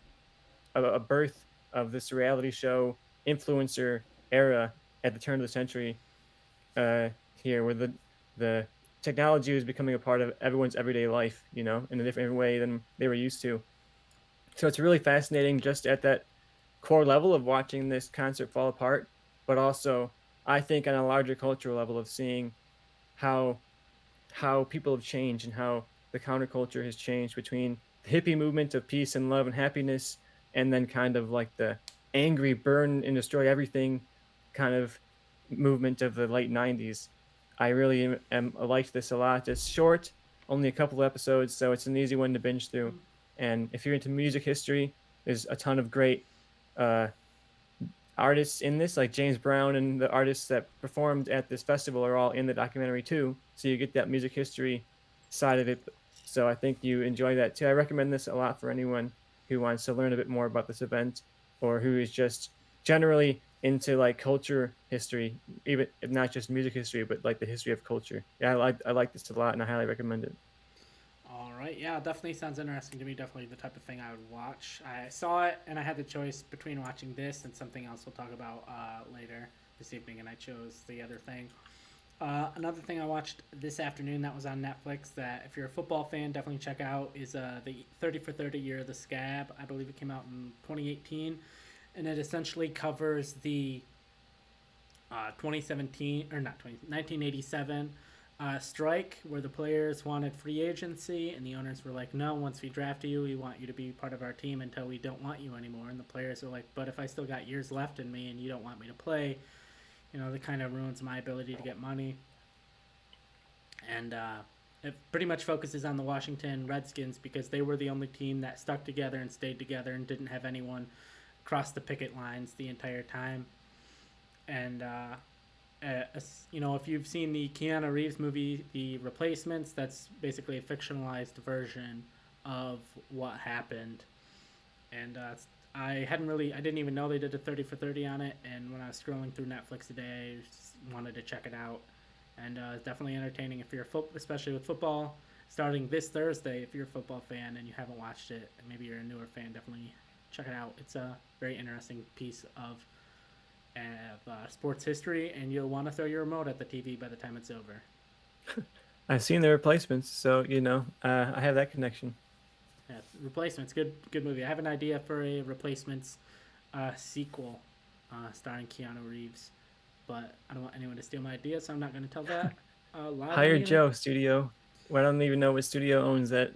a birth of this reality show influencer era at the turn of the century, here, where the technology was becoming a part of everyone's everyday life, in a different way than they were used to. So it's really fascinating just at that core level of watching this concert fall apart, but also I think on a larger cultural level of seeing how people have changed and how the counterculture has changed between the hippie movement of peace and love and happiness, and then kind of like the angry burn and destroy everything kind of movement of the late 90s. I really liked this a lot. It's short, only a couple of episodes, so it's an easy one to binge through. And if you're into music history, there's a ton of great uh, artists in this, like James Brown, and the artists that performed at this festival are all in the documentary too. So you get that music history side of it. So I think you enjoy that too. I recommend this a lot for anyone who wants to learn a bit more about this event, or who is just generally into like culture history, even if not just music history, but like the history of culture. Yeah, I like this a lot, and I highly recommend it. All right, yeah, definitely sounds interesting to me. Definitely the type of thing I would watch. I saw it and I had the choice between watching this and something else we'll talk about later this evening, and I chose the other thing. Another thing I watched this afternoon that was on Netflix that if you're a football fan, definitely check out is the 30 for 30 Year of the Scab. I believe it came out in 2018, and it essentially covers the 2017 or not 1987 strike where the players wanted free agency and the owners were like, no, once we draft you, we want you to be part of our team until we don't want you anymore. And the players are like, but if I still got years left in me and you don't want me to play, that kind of ruins my ability to get money. And it pretty much focuses on the Washington Redskins because they were the only team that stuck together and stayed together and didn't have anyone crossed the picket lines the entire time. And you know, if you've seen the Keanu Reeves movie, The Replacements, that's basically a fictionalized version of what happened. And I didn't even know they did a 30 for 30 on it. And when I was scrolling through Netflix today, I just wanted to check it out. And it's definitely entertaining if you're especially with football. Starting this Thursday, if you're a football fan and you haven't watched it, and maybe you're a newer fan, definitely check it out. It's a very interesting piece of sports history, and you'll want to throw your remote at the TV by the time it's over. I've seen the replacements, so I have that connection. Yeah, Replacements, good movie. I have an idea for a Replacements sequel starring Keanu Reeves, but I don't want anyone to steal my idea, so I'm not going to tell that live on Hire the internet. Joe Studio. Well, I don't even know what studio owns that.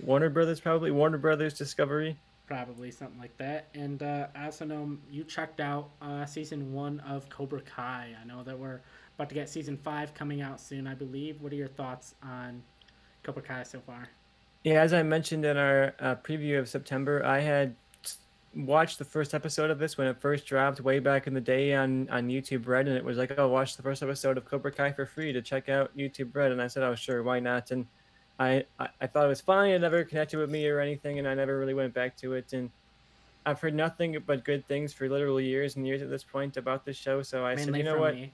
Warner Brothers, probably. Warner Brothers Discovery. Probably something like that. And I also know you checked out season 1 of Cobra Kai. I know that we're about to get season 5 coming out soon, I believe. What are your thoughts on Cobra Kai so far? Yeah, as I mentioned in our preview of September, I had watched the first episode of this when it first dropped way back in the day on YouTube Red, and it was like, oh, watch the first episode of Cobra Kai for free to check out YouTube Red, and I said, oh, sure, why not? And I thought it was fine. It never connected with me or anything, and I never really went back to it. And I've heard nothing but good things for literal years and years at this point about this show. So I said, Mainly you know from what? me.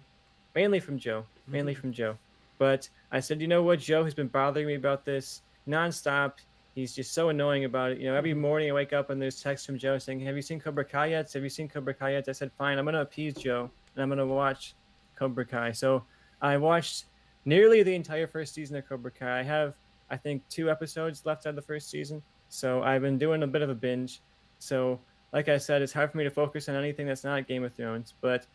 Mainly from Joe. Mainly Mm-hmm. from Joe. But I said, you know what? Joe has been bothering me about this nonstop. He's just so annoying about it. Every Mm-hmm. morning I wake up and there's text from Joe saying, have you seen Cobra Kai yet? Have you seen Cobra Kai yet? I said, fine, I'm going to appease Joe and I'm going to watch Cobra Kai. So I watched nearly the entire first season of Cobra Kai. I have, I think, 2 episodes left out of the first season. So I've been doing a bit of a binge. So, like I said, it's hard for me to focus on anything that's not Game of Thrones. But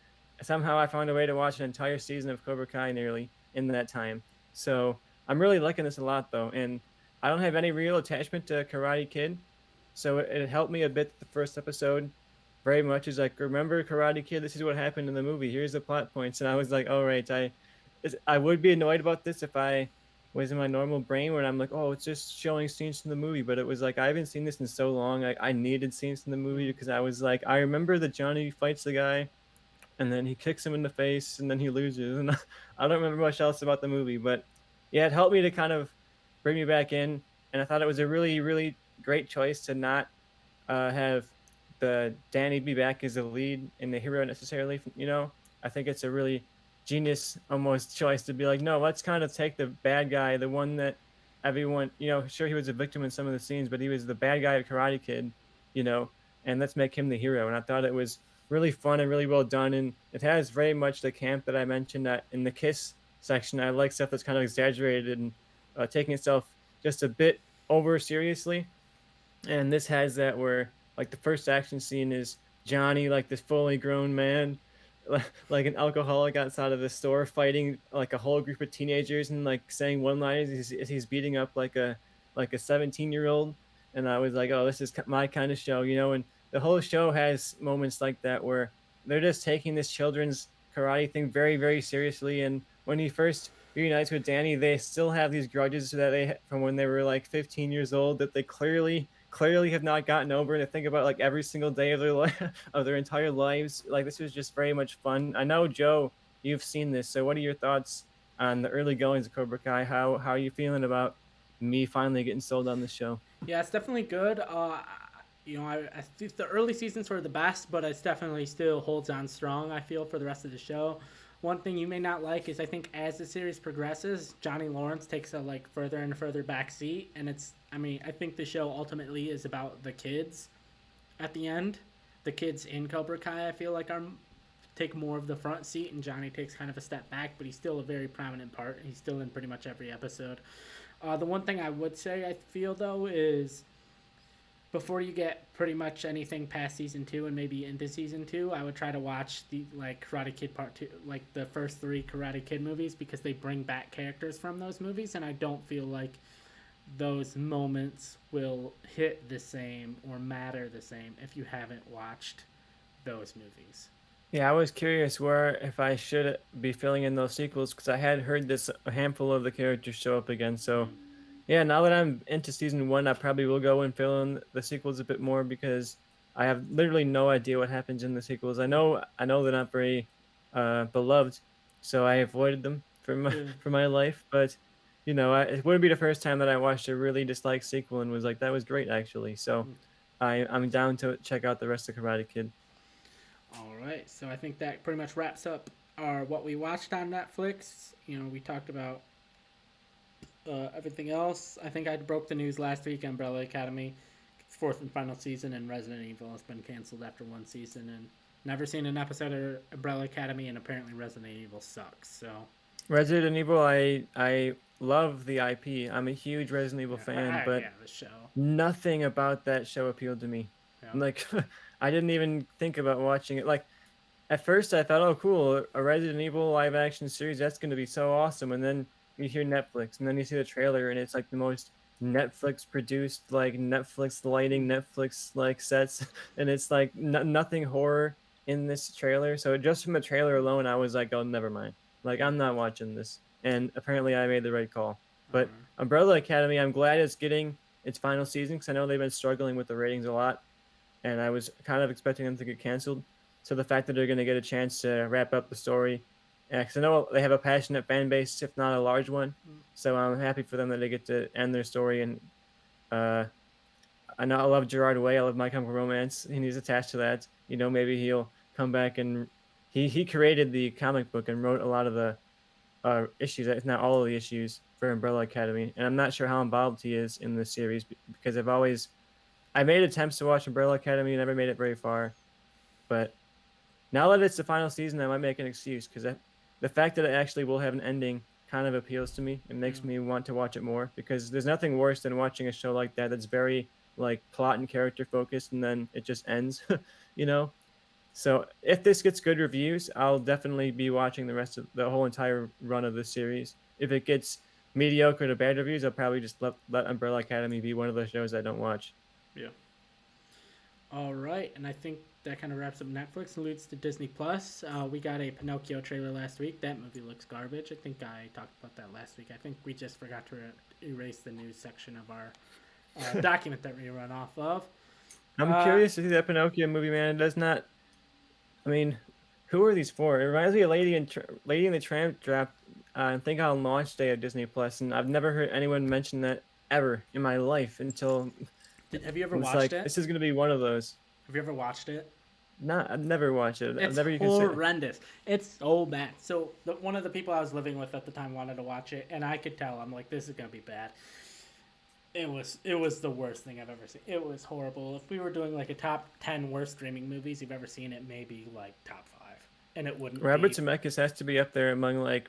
somehow I found a way to watch an entire season of Cobra Kai nearly in that time. So I'm really liking this a lot, though. And I don't have any real attachment to Karate Kid, so it helped me a bit. The first episode very much is like, remember Karate Kid? This is what happened in the movie. Here's the plot points, and I was like, all right, I would be annoyed about this if I was in my normal brain where I'm like, oh, it's just showing scenes from the movie. But it was like I haven't seen this in so long. I needed scenes from the movie Mm-hmm. because I was like, I remember that Johnny fights the guy and then he kicks him in the face and then he loses, and I don't remember much else about the movie. But yeah, it helped me to kind of bring me back in, and I thought it was a really really great choice to not have the Danny be back as the lead and the hero necessarily. I think it's a really genius almost choice to be like, no, let's kind of take the bad guy, the one that everyone, sure, he was a victim in some of the scenes, but he was the bad guy of Karate Kid, you know, and let's make him the hero. And I thought it was really fun and really well done, and it has very much the camp that I mentioned that in the Kiss section. I like stuff that's kind of exaggerated and taking itself just a bit over seriously, and this has that where like the first action scene is Johnny, like this fully grown man, like an alcoholic outside of the store, fighting like a whole group of teenagers and like saying one liners as he's beating up like a 17-year-old. And I was like, oh, this is my kind of show, and the whole show has moments like that where they're just taking this children's karate thing very very seriously. And when he first reunites with Danny, they still have these grudges that they from when they were like 15 years old that they clearly have not gotten over, and to think about like every single day of their life of their entire lives. Like, this was just very much fun. I know, Joe, you've seen this, so what are your thoughts on the early goings of Cobra Kai? How are you feeling about me finally getting sold on this show? Yeah, it's definitely good. I think the early seasons were the best, but it's definitely still holds on strong, I feel, for the rest of the show. One thing you may not like is I think as the series progresses, Johnny Lawrence takes a further and further back seat, and I think the show ultimately is about the kids at the end. The kids in Cobra Kai, I feel like, are take more of the front seat, and Johnny takes kind of a step back, but he's still a very prominent part. He's still in pretty much every episode. The one thing I would say I feel though is before you get pretty much anything past season 2 and maybe into season 2, I would try to watch the Karate Kid Part 2, like the first 3 Karate Kid movies, because they bring back characters from those movies, and I don't feel like those moments will hit the same or matter the same if you haven't watched those movies. Yeah, I was curious where if I should be filling in those sequels because I had heard this a handful of the characters show up again. So yeah, now that I'm into season 1, I probably will go and fill in the sequels a bit more because I have literally no idea what happens in the sequels. I know they're not very beloved, so I avoided them from my, Yeah. from my life. But it wouldn't be the first time that I watched a really disliked sequel and was like, that was great actually. So I'm down to check out the rest of Karate Kid. All right, so I think that pretty much wraps up our what we watched on Netflix. We talked about everything else. I think I broke the news last week. Umbrella Academy, fourth and final season, and Resident Evil has been canceled after one season, and never seen an episode of Umbrella Academy, and apparently Resident Evil sucks. So Resident Evil, I love the IP. I'm a huge Resident Evil yeah, fan, but yeah, the show. nothing about that show appealed to me. Yeah, Like I didn't even think about watching it. Like at first I thought, oh cool, a Resident Evil live action series, that's gonna be so awesome. And then you hear Netflix and then you see the trailer and it's like the most Netflix produced, like Netflix lighting, Netflix like sets, and it's like nothing horror in this trailer. So just from the trailer alone, I was like, oh, never mind. Like yeah. I'm not watching this. And apparently I made the right call. But Uh, Umbrella Academy, I'm glad it's getting its final season because I know they've been struggling with the ratings a lot, and I was kind of expecting them to get canceled. So the fact that they're going to get a chance to wrap up the story, because I know they have a passionate fan base, if not a large one, so I'm happy for them that they get to end their story. And uh, I know I love Gerard Way. I love My Chemical Romance, and he's attached to that. Maybe he'll come back and he created the comic book and wrote a lot of the issues, if not all of the issues for Umbrella Academy. And I'm not sure how involved he is in the series because I made attempts to watch Umbrella Academy, never made it very far. But now that it's the final season, I might make an excuse because the fact that it actually will have an ending kind of appeals to me. It yeah, makes me want to watch it more because there's nothing worse than watching a show like that that's very like plot and character focused and then it just ends, you know? So if this gets good reviews, I'll definitely be watching the rest of the whole entire run of this series. If it gets mediocre to bad reviews, I'll probably just let Umbrella Academy be one of those shows I don't watch. yeah. All right, and I think that kind of wraps up Netflix. Alludes to Disney Plus. We got a Pinocchio trailer last week. That movie looks garbage. I think I talked about that last week. I think we just forgot to erase the news section of our document that we run off of. I'm Uh, curious to see that Pinocchio movie, man. It does not. I mean, who are these for? It reminds me of Lady in the Tramp Draft. I think on launch day of Disney Plus, and I've never heard anyone mention that ever in my life until have you ever it's watched like it? this is gonna be one of those. Have you ever watched it? Not, I've never watched it. I've It's never even said. horrendous. It's so bad. So one of the people I was living with at the time wanted to watch it, and I could tell. I'm like, this is gonna be bad. It was the worst thing I've ever seen. It was horrible. If we were doing like a top 10 worst streaming movies you've ever seen, it may be like top 5, and it wouldn't Robert be. Zemeckis has to be up there among like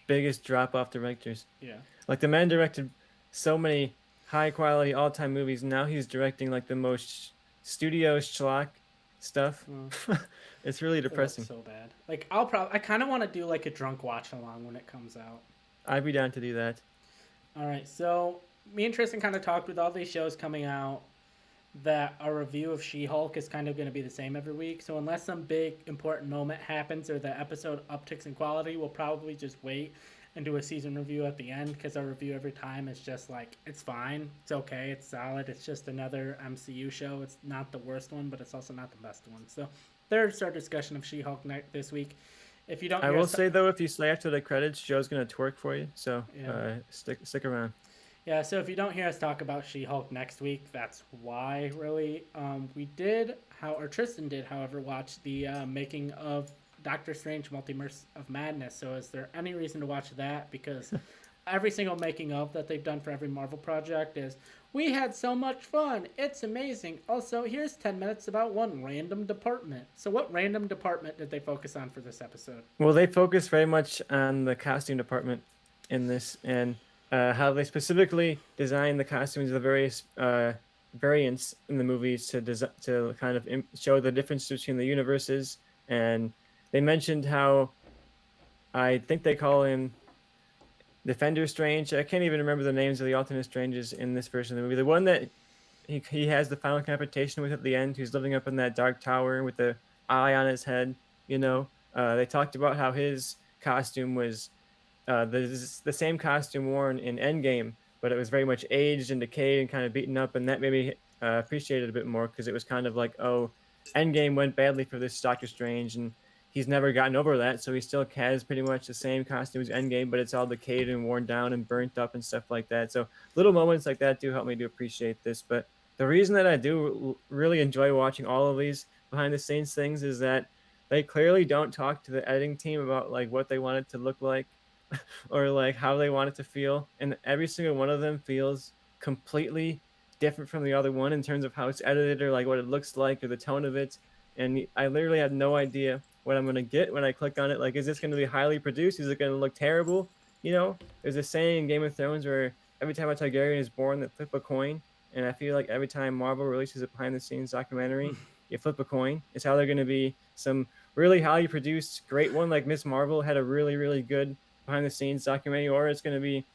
biggest drop off directors. Yeah, Like the man directed so many high quality all time movies. And now he's directing like the most studio schlock stuff. well, It's really it looks depressing. so bad. Like I kind of want to do like a drunk watch along when it comes out. I'd be down to do that. All right, so me and Tristan kind of talked with all these shows coming out that our review of She-Hulk is kind of going to be the same every week. So unless some big important moment happens or the episode upticks in quality, we'll probably just wait and do a season review at the end because our review every time is just like it's fine, it's okay, it's solid, it's just another MCU show. It's not the worst one, but it's also not the best one. So there's our discussion of She-Hulk this week. If you don't, I hear will us say though, if you stay after the credits, Joe's gonna twerk for you. So Yeah. stick around. Yeah, so if you don't hear us talk about She-Hulk next week, that's why, really. We did, or Tristan did, however, watch the making of Doctor Strange Multiverse of Madness. So is there any reason to watch that? Because every single making of that they've done for every Marvel project is, we had so much fun. It's amazing. Also, here's 10 minutes about one random department. So what random department did they focus on for this episode? Well, they focus very much on the costume department in this, and how they specifically designed the costumes of the various variants in the movies to kind of show the difference between the universes. And they mentioned how I think they call him Defender Strange. I can't even remember the names of the alternate Stranges in this version of the movie. The one that he has the final confrontation with at the end, who's living up in that dark tower with the eye on his head. They talked about how his costume was the same costume worn in Endgame but it was very much aged and decayed and kind of beaten up, and that made me appreciate it a bit more because it was kind of like, oh, Endgame went badly for this Doctor Strange, and he's never gotten over that, so he still has pretty much the same costume as Endgame, but it's all decayed and worn down and burnt up and stuff like that. So little moments like that do help me to appreciate this. But the reason that I do really enjoy watching all of these behind the scenes things is that they clearly don't talk to the editing team about like what they want it to look like or like how they want it to feel, and every single one of them feels completely different from the other one in terms of how it's edited or like what it looks like or the tone of it. And I literally have no idea what I'm going to get when I click on it. Like, is this going to be highly produced? Is it going to look terrible? There's a saying in Game of Thrones where every time a Targaryen is born, they flip a coin. And I feel like every time Marvel releases a behind the scenes documentary, you flip a coin. It's how they're going to be some really highly produced great one, like Miss Marvel had a really, really good behind the scenes documentary, or it's going to be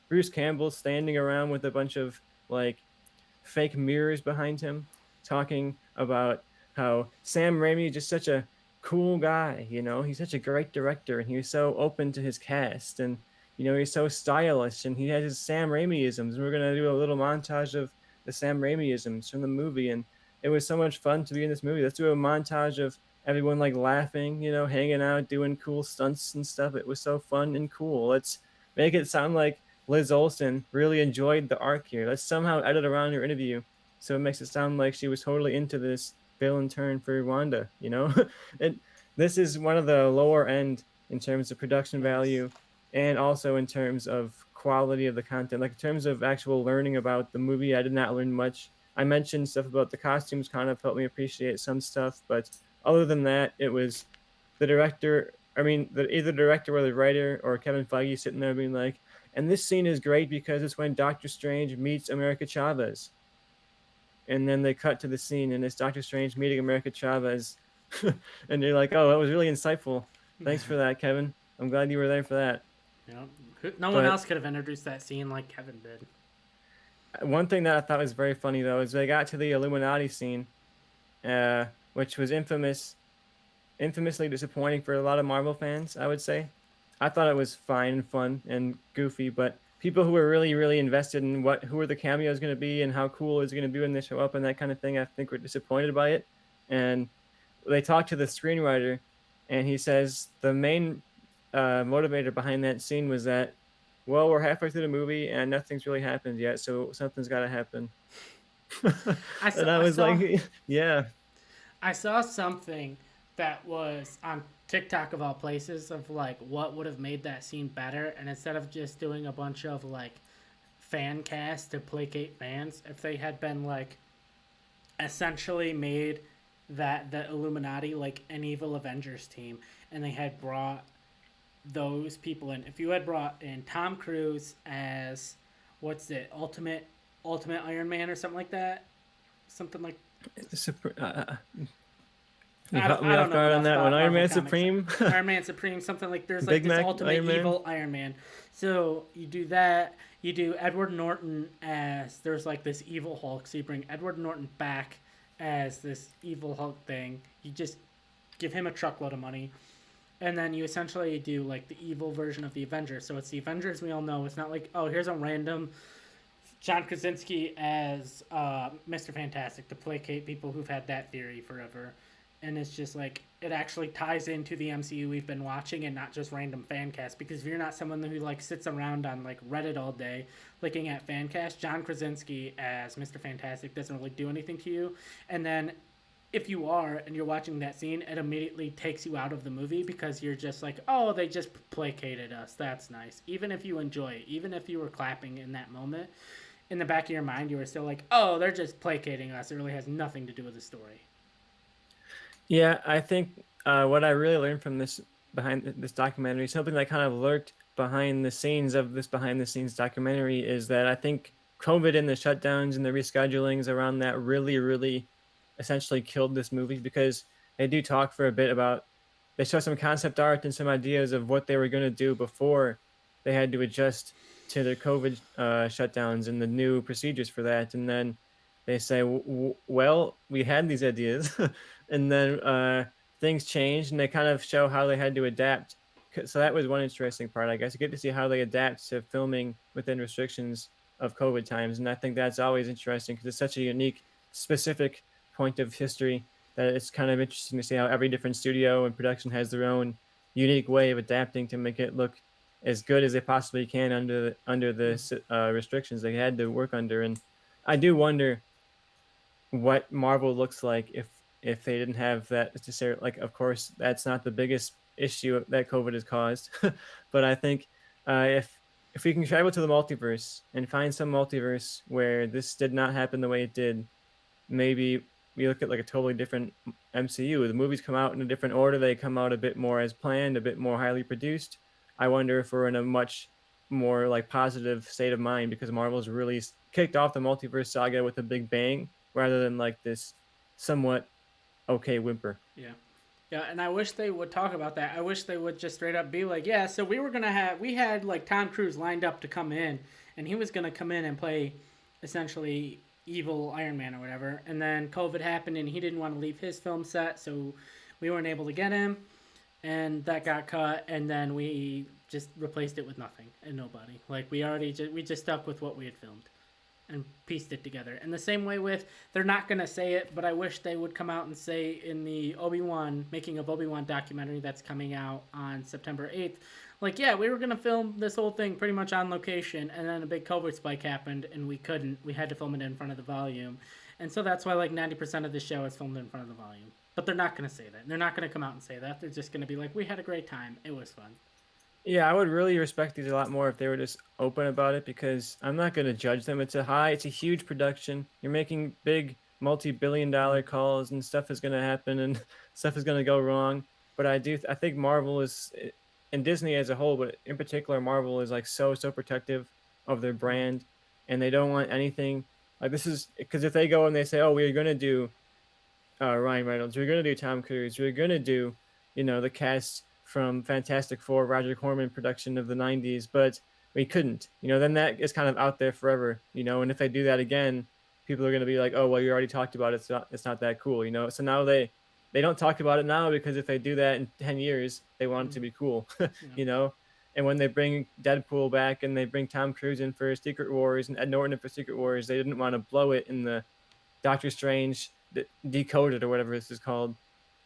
Bruce Campbell standing around with a bunch of like fake mirrors behind him talking about how Sam Raimi is just such a cool guy. He's such a great director, and he was so open to his cast, and he's so stylish, and he has his Sam Raimi-isms, and we're going to do a little montage of the Sam Raimi-isms from the movie. And it was so much fun to be in this movie. Let's do a montage of everyone like laughing, hanging out, doing cool stunts and stuff. It was so fun and cool. Let's make it sound like Liz Olsen really enjoyed the arc here. Let's somehow edit around her interview so it makes it sound like she was totally into this villain turn for Wanda. And this is one of the lower end in terms of production Yes. value and also in terms of quality of the content. Like in terms of actual learning about the movie, I did not learn much. I mentioned stuff about the costumes kind of helped me appreciate some stuff, but other than that, it was the director. I mean, either the director or the writer or Kevin Feige sitting there being like, and this scene is great because it's when Doctor Strange meets America Chavez. And then they cut to the scene and it's Doctor Strange meeting America Chavez. And you're like, oh, that was really insightful. Thanks for that, Kevin. I'm glad you were there for that. No one But else could have introduced that scene like Kevin did. one thing that I thought was very funny, though, is they got to the Illuminati scene, which was infamously disappointing for a lot of Marvel fans, I would say. I thought it was fine and fun and goofy, but people who were really, really invested in who are the cameos going to be and how cool it's going to be when they show up and that kind of thing, I think were disappointed by it. And they talked to the screenwriter, and he says the main motivator behind that scene was that, well, we're halfway through the movie and nothing's really happened yet, so something's got to happen. I saw, And I I was saw, like, yeah. I saw something that was on TikTok of all places of like what would have made that scene better, and instead of just doing a bunch of like fan cast to placate fans, if they had been like essentially made that the Illuminati like an evil Avengers team, and they had brought those people in. If you had brought in Tom Cruise as what's it, Ultimate Iron Man or something like that, something like You caught me I don't off know guard on enough that one. about Iron Marvel Man comics. Supreme, Iron Man Supreme, something like there's like Big this Mac ultimate Iron Man. evil Iron Man. So you do that. You do Edward Norton as there's like this evil Hulk. So you bring Edward Norton back as this evil Hulk thing. You just give him a truckload of money. And then you essentially do like the evil version of the Avengers. So it's the Avengers we all know. It's not like, oh, here's a random John Krasinski as Mr. Fantastic to placate people who've had that theory forever. And it's just like it actually ties into the MCU we've been watching and not just random fan cast. Because if you're not someone who like sits around on like Reddit all day looking at fan cast, John Krasinski as Mr. Fantastic doesn't really do anything to you. And then if you are and you're watching that scene, it immediately takes you out of the movie because you're just like, oh, they just placated us. That's nice. Even if you enjoy it, even if you were clapping in that moment, in the back of your mind, you were still like, oh, they're just placating us. It really has nothing to do with the story. Yeah, I think what I really learned from this documentary, something that kind of lurked behind the scenes of this behind the scenes documentary, is that I think COVID and the shutdowns and the reschedulings around that really, really essentially killed this movie because they do talk for a bit about they show some concept art and some ideas of what they were going to do before they had to adjust to the COVID shutdowns and the new procedures for that, and then they say, "Well, we had these ideas." And then things changed, and they kind of show how they had to adapt. So that was one interesting part, I guess. You get to see how they adapt to filming within restrictions. of COVID times, and I think that's always interesting because it's such a unique, specific point of history that it's kind of interesting to see how every different studio and production has their own unique way of adapting to make it look as good as they possibly can under Mm. the restrictions they had to work under. And I do wonder what Marvel looks like if they didn't have that necessarily. Like, of course, that's not the biggest issue that COVID has caused, but I think if we can travel to the multiverse and find some multiverse where this did not happen the way it did, maybe we look at like a totally different MCU. The movies come out in a different order. They come out a bit more as planned, a bit more highly produced. I wonder if we're in a much more like positive state of mind because Marvel's really kicked off the multiverse saga with a big bang rather than like this somewhat okay whimper. Yeah. Yeah, and I wish they would talk about that. I wish they would just straight up be like, yeah, so we had like Tom Cruise lined up to come in, and he was gonna come in and play essentially evil Iron Man or whatever, and then COVID happened and he didn't want to leave his film set, so we weren't able to get him, and that got cut, and then we just replaced it with nothing and nobody. Like we just stuck with what we had filmed and pieced it together. And the same way with, they're not going to say it, but I wish they would come out and say in the Obi-Wan, making of Obi-Wan documentary that's coming out on September 8th, like, yeah, we were going to film this whole thing pretty much on location, and then a big COVID spike happened, and we couldn't. We had to film it in front of the volume. And so that's why, like, 90% of the show is filmed in front of the volume. But they're not going to say that. They're not going to come out and say that. They're just going to be like, we had a great time. It was fun. Yeah, I would really respect these a lot more if they were just open about it because I'm not going to judge them. It's a huge production. You're making big multi-billion Mm. dollar calls and stuff is going to happen and stuff is going to go wrong. But I think Marvel is and Disney as a whole, but in particular Marvel is like so protective of their Mm. brand and they don't want anything like this is because if they go and they say, "Oh, we're going to do Ryan Reynolds. We're gonna do Tom Cruise. We're gonna do, the cast from Fantastic Four, Roger Corman production of the '90s, but we couldn't. Then that is kind of out there forever. And if they do that again, people are gonna be like, oh well, you already talked about it. It's not that cool. So now they don't talk about it now because if they do that in 10 years, they want it Mm. to be cool. Yeah. you know. And when they bring Deadpool back and they bring Tom Cruise in for Secret Wars and Ed Norton in for Secret Wars, they didn't want to blow it in the Doctor Strange Decoded or whatever this is called.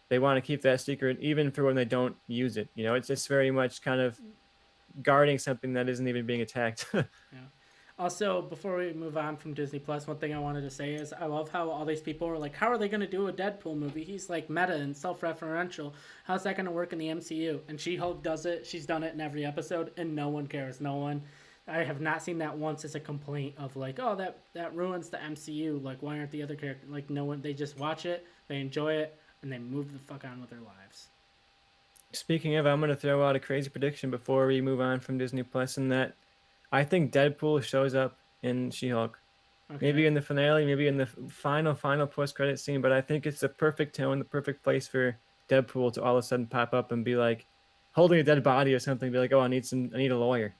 They want to keep that secret even for when they don't use it. It's just very much kind of guarding something that isn't even being attacked. Yeah. Also, before we move on from Disney Plus, one thing I wanted to say is I love how all these people are like, how are they going to do a Deadpool movie? He's like meta and self-referential. How's that going to work in the MCU? And She-Hulk does it. She's done it in every episode, and no one cares. No one. I have not seen that once as a complaint of like, oh, that ruins the MCU. Like, why aren't the other characters like no one? They just watch it, they enjoy it, and they move the fuck on with their lives. Speaking of, I'm going to throw out a crazy prediction before we move on from Disney Plus, and that I think Deadpool shows up in She-Hulk. Maybe Okay. in the finale, maybe in the final post-credit scene, but I think it's the perfect tone, the perfect place for Deadpool to all of a sudden pop up and be like holding a dead body or something, be like, "Oh, I need a lawyer."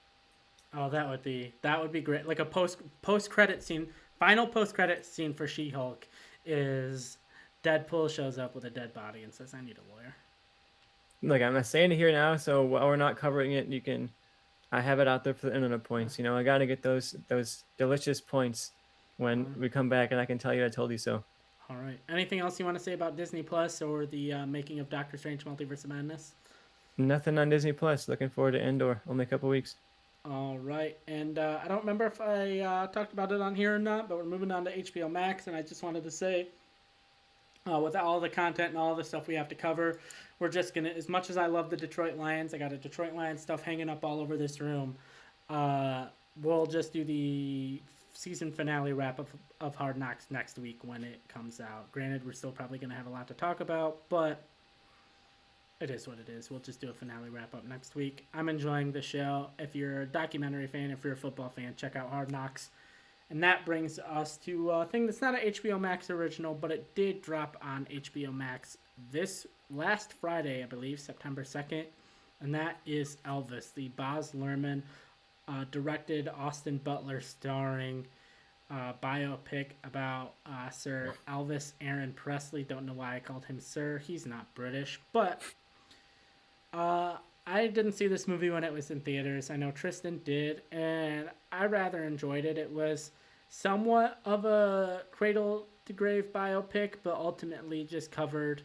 Oh, that would be great. Like a post credit scene, final post credit scene for She Hulk is Deadpool shows up with a dead body and says, "I need a lawyer." Like I'm not saying it here now, so while we're not covering it, you can I have it out there for the internet points. I got to get those delicious points when we come back, and I can tell you I told you so. All right. Anything else you want to say about Disney Plus or the making of Doctor Strange: Multiverse of Madness? Nothing on Disney Plus. Looking forward to Endor. Only a couple weeks. All right. And I don't remember if I talked about it on here or not, but we're moving on to HBO Max, and I just wanted to say with all the content and all the stuff we have to cover. We're just gonna, as much as I love the Detroit Lions, I got a Detroit Lions stuff hanging up all over this room. Uh, we'll just do the season finale wrap up of Hard Knocks next week when it comes out. Granted, we're still probably gonna have a lot to talk about, but it is what it is. We'll just do a finale wrap up next week. I'm enjoying the show. If you're a documentary fan, if you're a football fan, check out Hard Knocks. And that brings us to a thing that's not an HBO Max original, but it did drop on HBO Max this last Friday, I believe, September 2nd. And that is Elvis, the Baz Luhrmann directed, Austin Butler starring biopic about Sir Elvis Aaron Presley. Don't know why I called him Sir. He's not British. But I didn't see this movie when it was in theaters. I know Tristan did, and I rather enjoyed it. It was somewhat of a cradle to grave biopic, but ultimately just covered,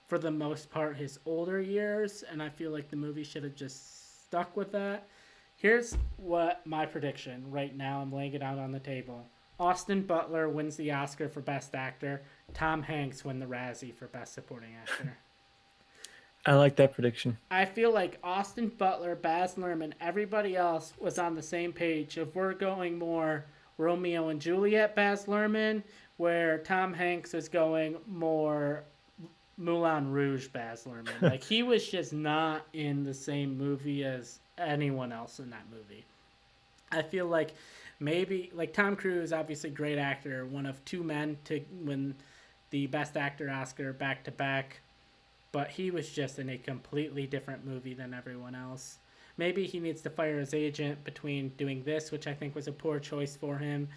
for the most part, his older years, and I feel like the movie should have just stuck with that. Here's what my prediction right now. I'm laying it out on the table. Austin Butler wins the Oscar for Best Actor. Tom Hanks win the Razzie for Best Supporting Actor. I like that prediction. I feel like Austin Butler, Baz Luhrmann, everybody else was on the same page. If we're going more Romeo and Juliet, Baz Luhrmann, where Tom Hanks is going more Moulin Rouge, Baz Luhrmann. Like he was just not in the same movie as anyone else in that movie. I feel like maybe like Tom Cruise, obviously great actor, one of two men to win the Best Actor Oscar back to back, but he was just in a completely different movie than everyone else. Maybe he needs to fire his agent between doing this, which I think was a poor choice for him,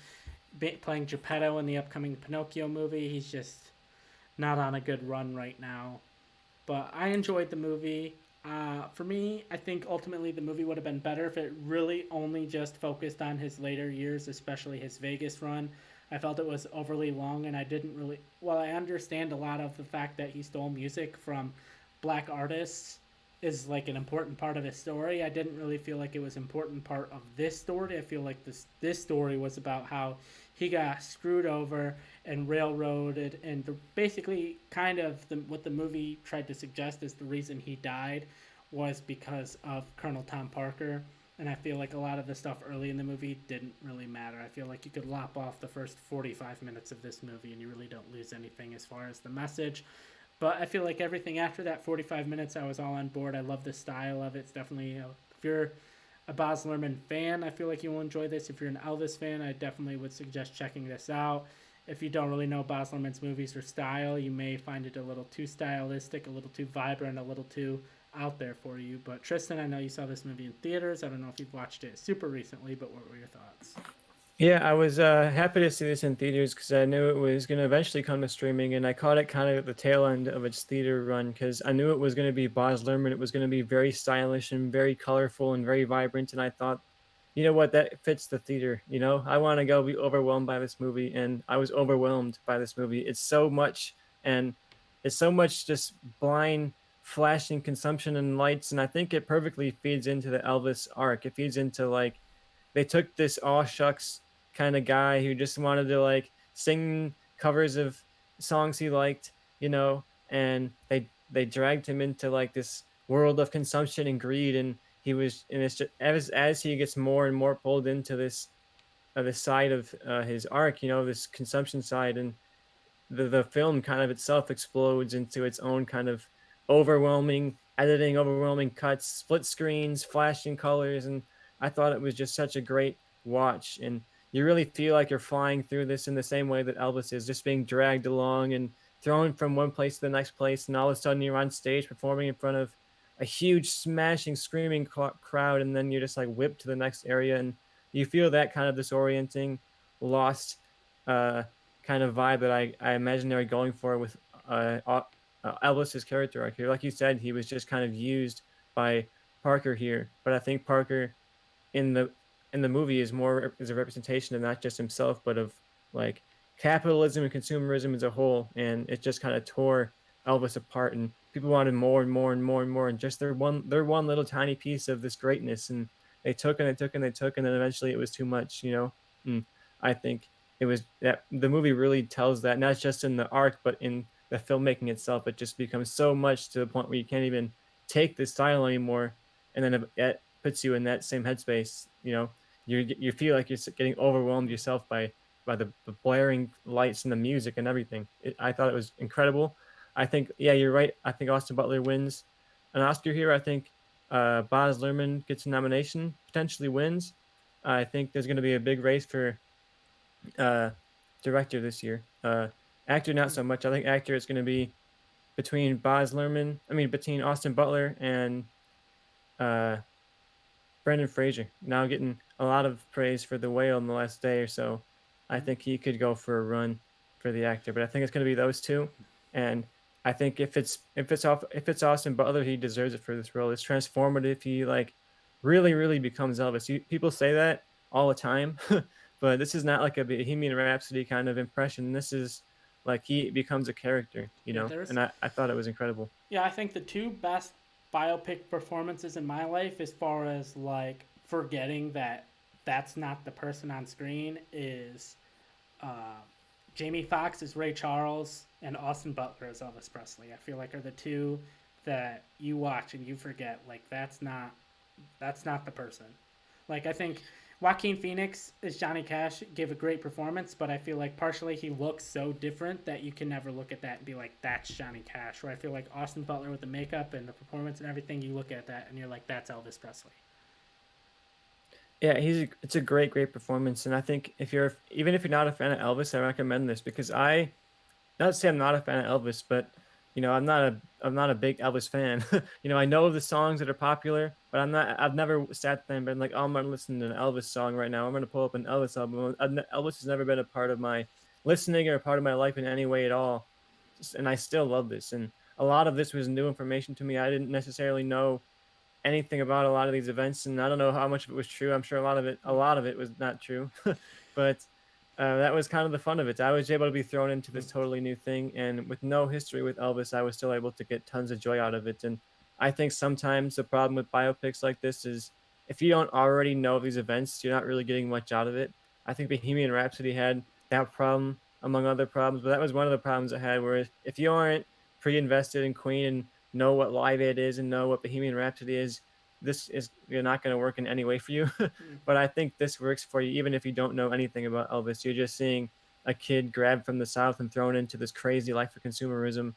playing Geppetto in the upcoming Pinocchio movie. He's just not on a good run right now. But I enjoyed the movie. For me, I think ultimately the movie would have been better if it really only just focused on his later years, especially his Vegas run. I felt it was overly long, and I didn't really. Well, I understand a lot of the fact that he stole music from black artists is like an important part of his story. I didn't really feel like it was an important part of this story. I feel like this story was about how he got screwed over and railroaded, and basically kind of what the movie tried to suggest is the reason he died was because of Colonel Tom Parker. And I feel like a lot of the stuff early in the movie didn't really matter. I feel like you could lop off the first 45 minutes of this movie and you really don't lose anything as far as the message. But I feel like everything after that 45 minutes, I was all on board. I love the style of it. It's definitely, if you're a Baz Luhrmann fan, I feel like you will enjoy this. If you're an Elvis fan, I definitely would suggest checking this out. If you don't really know Baz Luhrmann's movies or style, you may find it a little too stylistic, a little too vibrant, a little too out there for you. But Tristan, I know you saw this movie in theaters. I don't know if you've watched it super recently, but what were your thoughts? Yeah, I was happy to see this in theaters because I knew it was going to eventually come to streaming, and I caught it kind of at the tail end of its theater run because I knew it was going to be Baz Luhrmann. It was going to be very stylish and very colorful and very vibrant, and I thought, you know what, that fits the theater. You know, I want to go be overwhelmed by this movie, and I was overwhelmed by this movie. It's so much, and it's so much just blind flashing consumption and lights, and I think it perfectly feeds into the Elvis arc. It feeds into like they took this aw shucks kind of guy who just wanted to like sing covers of songs he liked, you know, and they dragged him into like this world of consumption and greed, and he was and it's just as he gets more and more pulled into this side of his arc, you know, this consumption side, and the film kind of itself explodes into its own kind of overwhelming editing, overwhelming cuts, split screens, flashing colors, and I thought it was just such a great watch. And you really feel like you're flying through this in the same way that Elvis is, just being dragged along and thrown from one place to the next place, and all of a sudden you're on stage performing in front of a huge, smashing, screaming crowd, and then you're just like whipped to the next area, and you feel that kind of disorienting, lost, uh, kind of vibe that I imagine they were going for with Elvis's character arc here. Like you said, he was just kind of used by Parker here, but I think Parker in the movie is more is a representation of not just himself, but of like capitalism and consumerism as a whole, and it just kind of tore Elvis apart, and people wanted more and more and more and more, and just their one little tiny piece of this greatness, and they took and they took and they took, and then eventually it was too much, you know. And I think it was that the movie really tells that not just in the arc, but in the filmmaking itself. It just becomes so much to the point where you can't even take the style anymore, and then it puts you in that same headspace. You know, you feel like you're getting overwhelmed yourself by the blaring lights and the music and everything. I thought it was incredible. I think, yeah, you're right. I think Austin Butler wins an Oscar here. I think Baz Luhrmann gets a nomination, potentially wins. I think there's going to be a big race for uh, director this year. Actor, not so much. I think actor is going to be between Baz Luhrmann. I mean, between Austin Butler and uh, Brendan Fraser. Now getting a lot of praise for The Whale in the last day or so. I think he could go for a run for the actor, but I think it's going to be those two. And I think if it's Austin Butler, he deserves it for this role. It's transformative. He like really becomes Elvis. People say that all the time, but this is not like a Bohemian Rhapsody kind of impression. This is like he becomes a character, you Yeah, know. there's And I thought it was incredible. yeah, I think the two best biopic performances in my life, as far as like forgetting that that's not the person on screen, is uh, Jamie Foxx as Ray Charles and Austin Butler as Elvis Presley. I feel like are the two that you watch and you forget like that's not the person. Like I think Joaquin Phoenix as Johnny Cash gave a great performance, but I feel like partially he looks so different that you can never look at that and be like, that's Johnny Cash. Where I feel like Austin Butler with the makeup and the performance and everything, you look at that and you're like, that's Elvis Presley. Yeah, it's a great performance, and I think even if you're not a fan of Elvis, I recommend this because not to say I'm not a fan of Elvis, but I'm not a big Elvis fan. I know the songs that are popular, but I've never sat there and been like, oh, I'm gonna listen to an Elvis song right now. I'm gonna pull up an Elvis album. Elvis has never been a part of my listening or a part of my life in any way at all, and I still love this. And a lot of this was new information to me. I didn't necessarily know anything about a lot of these events, and I don't know how much of it was true. I'm sure a lot of it was not true, but that was kind of the fun of it. I was able to be thrown into this totally new thing, and with no history with Elvis, I was still able to get tons of joy out of it. And I think sometimes the problem with biopics like this is if you don't already know these events, you're not really getting much out of it. I think Bohemian Rhapsody had that problem among other problems, but that was one of the problems it had. Where if you aren't pre-invested in Queen and know what Live Aid is and know what Bohemian Rhapsody is, this is you're not going to work in any way for you. But I think this works for you even if you don't know anything about Elvis. You're just seeing a kid grabbed from the South and thrown into this crazy life of consumerism.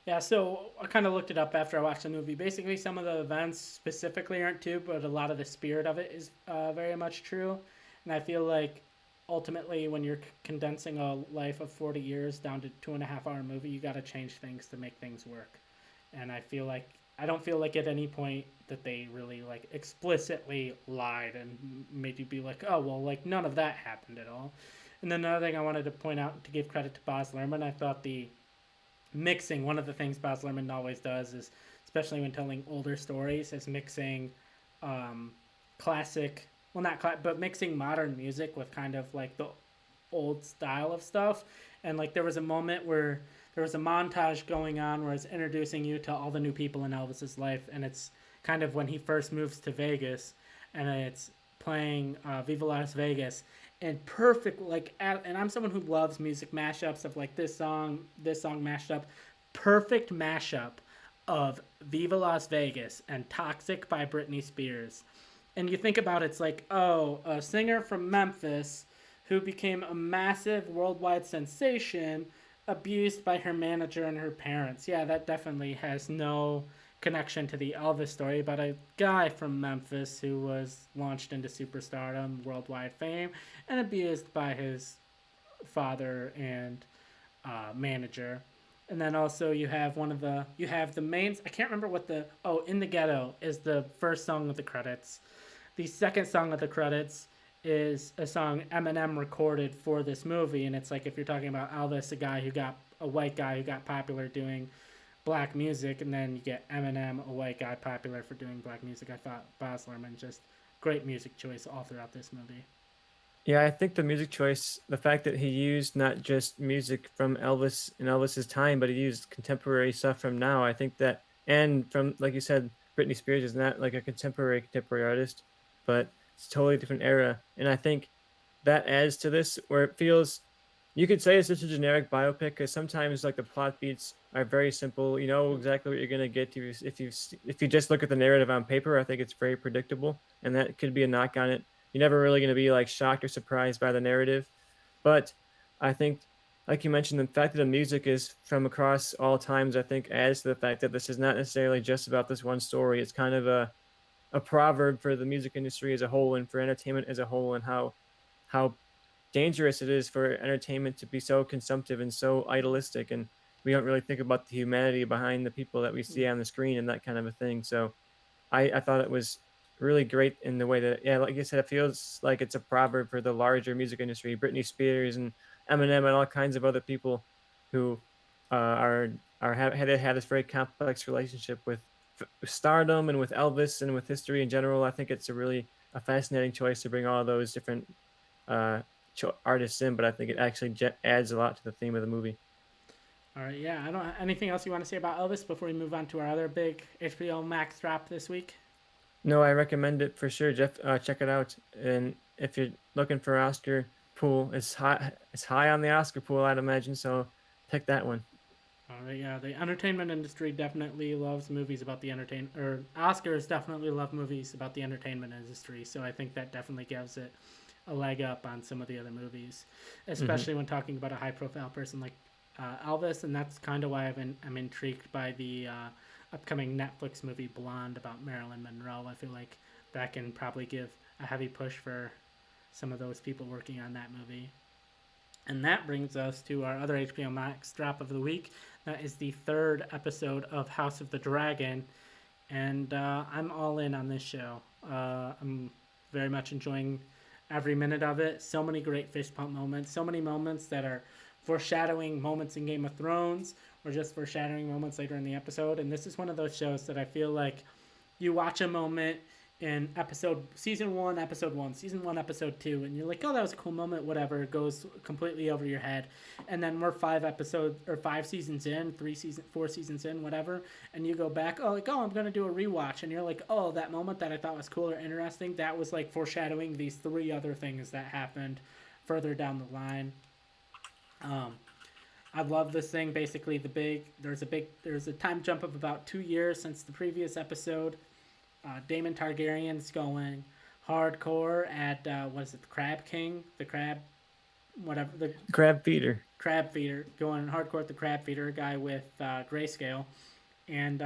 Yeah, so I kind of looked it up after I watched the movie. Basically, some of the events specifically aren't true, but a lot of the spirit of it is very much true. And I feel like ultimately, when you're condensing a life of 40 years down to 2.5 hour movie, you got to change things to make things work. And I don't feel like at any point that they really like explicitly lied and made you be like, oh well, like none of that happened at all. And then another thing I wanted to point out to give credit to Boz Lerman, I thought the mixing, one of the things Baz Luhrmann always does is, especially when telling older stories, is mixing um, classic, well not but mixing modern music with kind of like the old style of stuff. And like there was a moment where there was a montage going on where it's introducing you to all the new people in Elvis's life, and it's kind of when he first moves to Vegas, and it's playing Viva Las Vegas, and perfect and I'm someone who loves music mashups of like this song mashed up, perfect mashup of Viva Las Vegas and Toxic by Britney Spears. And you think about it, it's like, oh, a singer from Memphis who became a massive worldwide sensation abused by her manager and her parents. Yeah, that definitely has no connection to the Elvis story, but a guy from Memphis who was launched into superstardom, worldwide fame, and abused by his father and manager. And then also you have the mains. I can't remember what the In the Ghetto is the first song of the credits. The second song of the credits is a song Eminem recorded for this movie, and it's like if you're talking about Elvis, a white guy who got popular doing black music, and then you get Eminem, a white guy popular for doing black music. I thought Baz Luhrmann just great music choice all throughout this movie. Yeah, I think the music choice, the fact that he used not just music from Elvis and Elvis's time, but he used contemporary stuff from now. I think that, and from like you said, Britney Spears is not like a contemporary artist, but it's a totally different era. And I think that adds to this where it feels you could say it's just a generic biopic because sometimes like the plot beats are very simple. You know exactly what you're gonna get if you just look at the narrative on paper. I think it's very predictable, and that could be a knock on it. You're never really gonna be like shocked or surprised by the narrative, but I think, like you mentioned, the fact that the music is from across all times, I think adds to the fact that this is not necessarily just about this one story. It's kind of a proverb for the music industry as a whole and for entertainment as a whole, and how dangerous it is for entertainment to be so consumptive and so idealistic, and we don't really think about the humanity behind the people that we see on the screen and that kind of a thing. So I thought it was really great in the way that, yeah, like you said, it feels like it's a proverb for the larger music industry, Britney Spears and Eminem and all kinds of other people who they have this very complex relationship with stardom and with Elvis and with history in general. I think it's a fascinating choice to bring all those different uh, artists in, but I think it actually adds a lot to the theme of the movie. All right, yeah. I don't. Anything else you want to say about Elvis before we move on to our other big HBO Max drop this week? No, I recommend it for sure, Jeff. Check it out. And if you're looking for Oscar pool, it's high on the Oscar pool, I'd imagine. So pick that one. All right, yeah. The entertainment industry definitely loves movies about the or Oscars definitely love movies about the entertainment industry. So I think that definitely gives it a leg up on some of the other movies, Hmm. especially when talking about a high-profile person like Elvis. And that's kind of why I'm intrigued by the upcoming Netflix movie Blonde about Marilyn Monroe. I feel like that can probably give a heavy push for some of those people working on that movie. And that brings us to our other HBO Max drop of the week. That is the third episode of House of the Dragon. And I'm all in on this show. I'm very much enjoying every minute of it. So many great fist pump moments. So many moments that are foreshadowing moments in Game of Thrones or just foreshadowing moments later in the episode. And this is one of those shows that I feel like you watch a moment in episode one, season one, episode two, and you're like, oh, that was a cool moment, whatever. It goes completely over your head. And then we're 5 episodes or 5 seasons in, 4 seasons in, whatever. And you go back, I'm going to do a rewatch. And you're like, oh, that moment that I thought was cool or interesting, that was like foreshadowing these three other things that happened further down the line. Um, I love this thing. Basically, there's a time jump of about 2 years since the previous episode. Daemon Targaryen's going hardcore at what is it, the Crab King, the Crab, whatever, the Crab feeder. Crab Feeder, going hardcore at the Crab Feeder, a guy with grayscale, and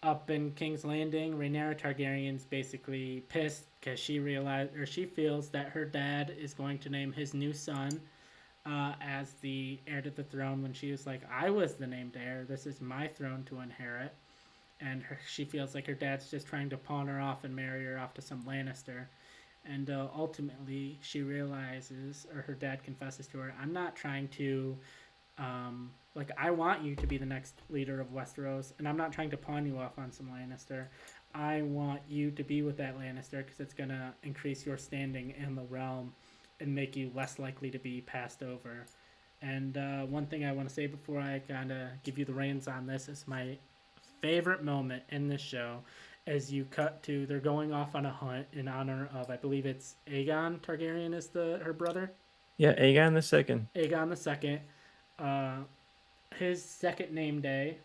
up in King's Landing, Rhaenyra Targaryen's basically pissed because she feels that her dad is going to name his new son as the heir to the throne when she was like, I was the named heir. This is my throne to inherit, and she feels like her dad's just trying to pawn her off and marry her off to some Lannister. And ultimately, she realizes, or her dad confesses to her, I'm not trying to, I want you to be the next leader of Westeros, and I'm not trying to pawn you off on some Lannister. I want you to be with that Lannister because it's going to increase your standing in the realm and make you less likely to be passed over. And one thing I want to say before I kind of give you the reins on this is my favorite moment in this show as you cut to they're going off on a hunt in honor of, I believe it's Aegon Targaryen is the her brother. Yeah, Aegon the Second. Aegon the second, uh, his second name day,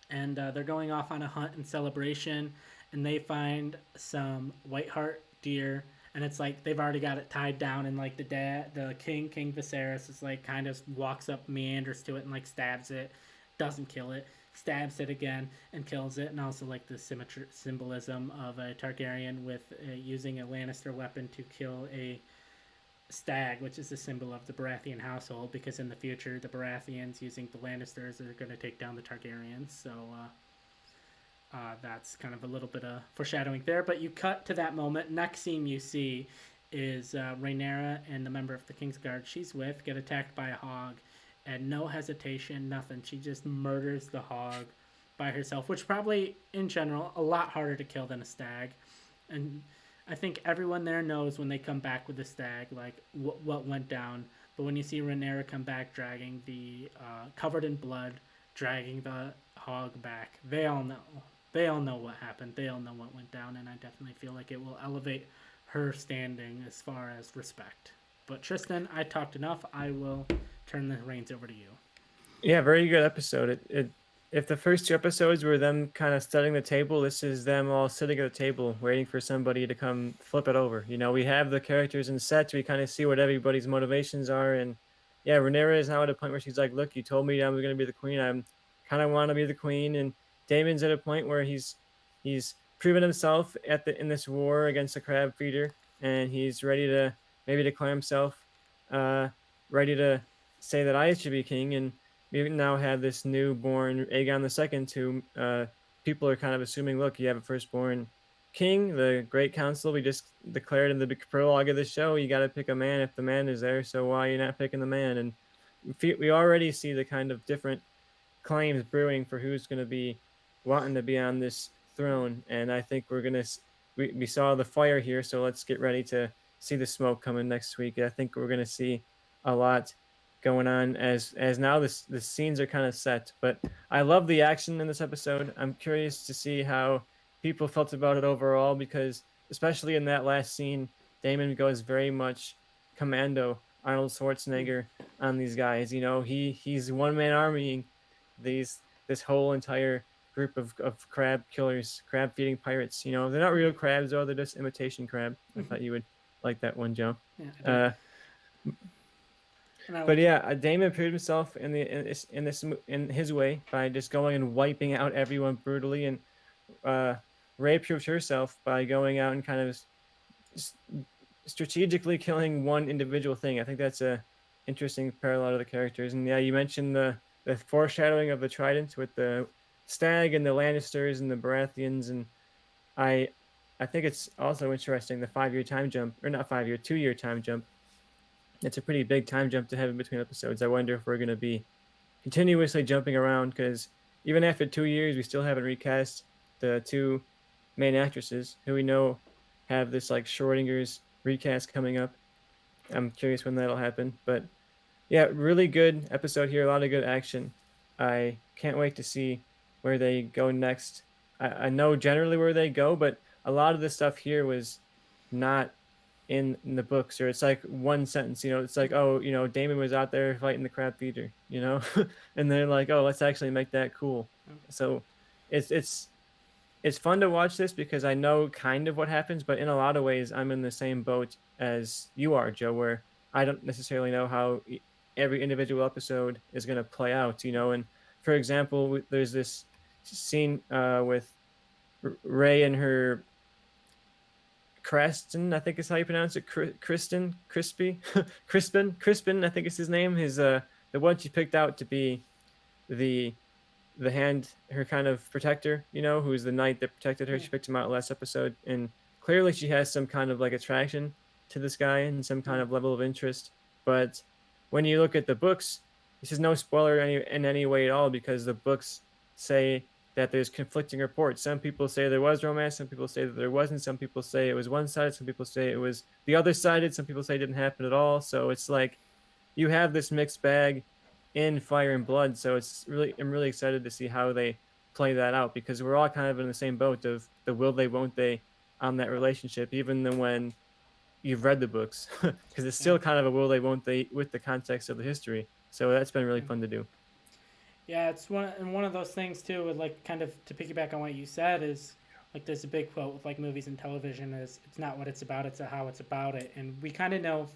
and they're going off on a hunt and celebration, and they find some white heart deer, and it's like they've already got it tied down, and like the King Viserys is like kind of walks up, meanders to it, and like stabs it, doesn't kill it, stabs it again and kills it, and also like the symbolism of a Targaryen with using a Lannister weapon to kill a stag, which is a symbol of the Baratheon household, because in the future the Baratheons using the Lannisters are going to take down the Targaryens. So that's kind of a little bit of foreshadowing there. But you cut to that moment. Next scene you see is Rhaenyra and the member of the Kingsguard she's with get attacked by a hog, and no hesitation, nothing. She just murders the hog by herself, which probably in general a lot harder to kill than a stag. And I think everyone there knows when they come back with the stag, like what went down. But when you see Rhaenyra come back dragging the covered in blood, dragging the hog back, they all know. They all know what happened. They all know what went down, and I definitely feel like it will elevate her standing as far as respect. But Tristan, I talked enough. I will turn the reins over to you. Yeah, very good episode. If the first two episodes were them kind of studying the table, this is them all sitting at the table waiting for somebody to come flip it over. You know, we have the characters in sets. We kind of see what everybody's motivations are, and yeah, Rhaenyra is now at a point where she's like, "Look, you told me I was going to be the queen. I'm kind of want to be the queen." And Damon's at a point where he's proven himself in this war against the crab feeder, and he's ready to maybe declare himself, uh, ready to say that I should be king. And we now have this newborn Aegon the Second, who people are kind of assuming, look, you have a firstborn king. The Great Council we just declared in the prologue of the show, you got to pick a man if the man is there. So why are you not picking the man? And we already see the kind of different claims brewing for who's going to be wanting to be on this throne, and I think we're gonna we saw the fire here, so let's get ready to see the smoke coming next week. I think we're gonna see a lot going on as now the scenes are kind of set. But I love the action in this episode. I'm curious to see how people felt about it overall because especially in that last scene, Damon goes very much commando Arnold Schwarzenegger on these guys. You know, he's one man armying these this whole entire group of crab killers, crab feeding pirates. You know, they're not real crabs, though; they're just imitation crab. I thought you would like that one, Joe. Yeah, I do. Uh, And I but like. yeah, Damon proved himself in his way by just going and wiping out everyone brutally, and uh, Ray proved herself by going out and kind of strategically killing one individual thing. I think that's a interesting parallel to the characters. And yeah, you mentioned the foreshadowing of the Trident with the Stag and the Lannisters and the Baratheons, and I I think it's also interesting the 5 year time jump, or not 5 year, 2 year time jump. It's a pretty big time jump to have in between episodes. I wonder if we're going to be continuously jumping around because even after 2 years, we still haven't recast the two main actresses who we know have this like Schrodinger's recast coming up. I'm curious when that'll happen. But yeah, really good episode here. A lot of good action. I can't wait to see where they go next. I know generally where they go, but a lot of the stuff here was not in the books, or it's like one sentence. You know, it's like, oh, you know, Damon was out there fighting the crab feeder. You know, and they're like, oh, let's actually make that cool. So it's it's fun to watch this because I know kind of what happens, but in a lot of ways, I'm in the same boat as you are, Joe, where I don't necessarily know how every individual episode is going to play out, you know. And for example, there's this scene with Ray and her Creston, I think is how you pronounce it. Kristen, Crispy, Crispin, I think is his name. His the one she picked out to be the the hand, her kind of protector, you know, who's the knight that protected her. Yeah. She picked him out last episode, and clearly she has some kind of like attraction to this guy and some kind of level of interest. But when you look at the books, this is no spoiler in any way at all because the books say that there's conflicting reports. Some people say there was romance, some people say that there wasn't, some people say it was one sided, some people say it was the other sided, some people say it didn't happen at all. So it's like you have this mixed bag in Fire and Blood. So I'm really excited to see how they play that out because we're all kind of in the same boat of the will they, won't they on that relationship, even then when you've read the books, because it's Yeah. still kind of a will they, won't they with the context of the history. So that's been really Yeah. fun to do. Yeah, it's one of those things too. With like kind of to piggyback on what you said is like there's a big quote with like movies and television is it's not what it's about, it's how it's about it. And we kind of know,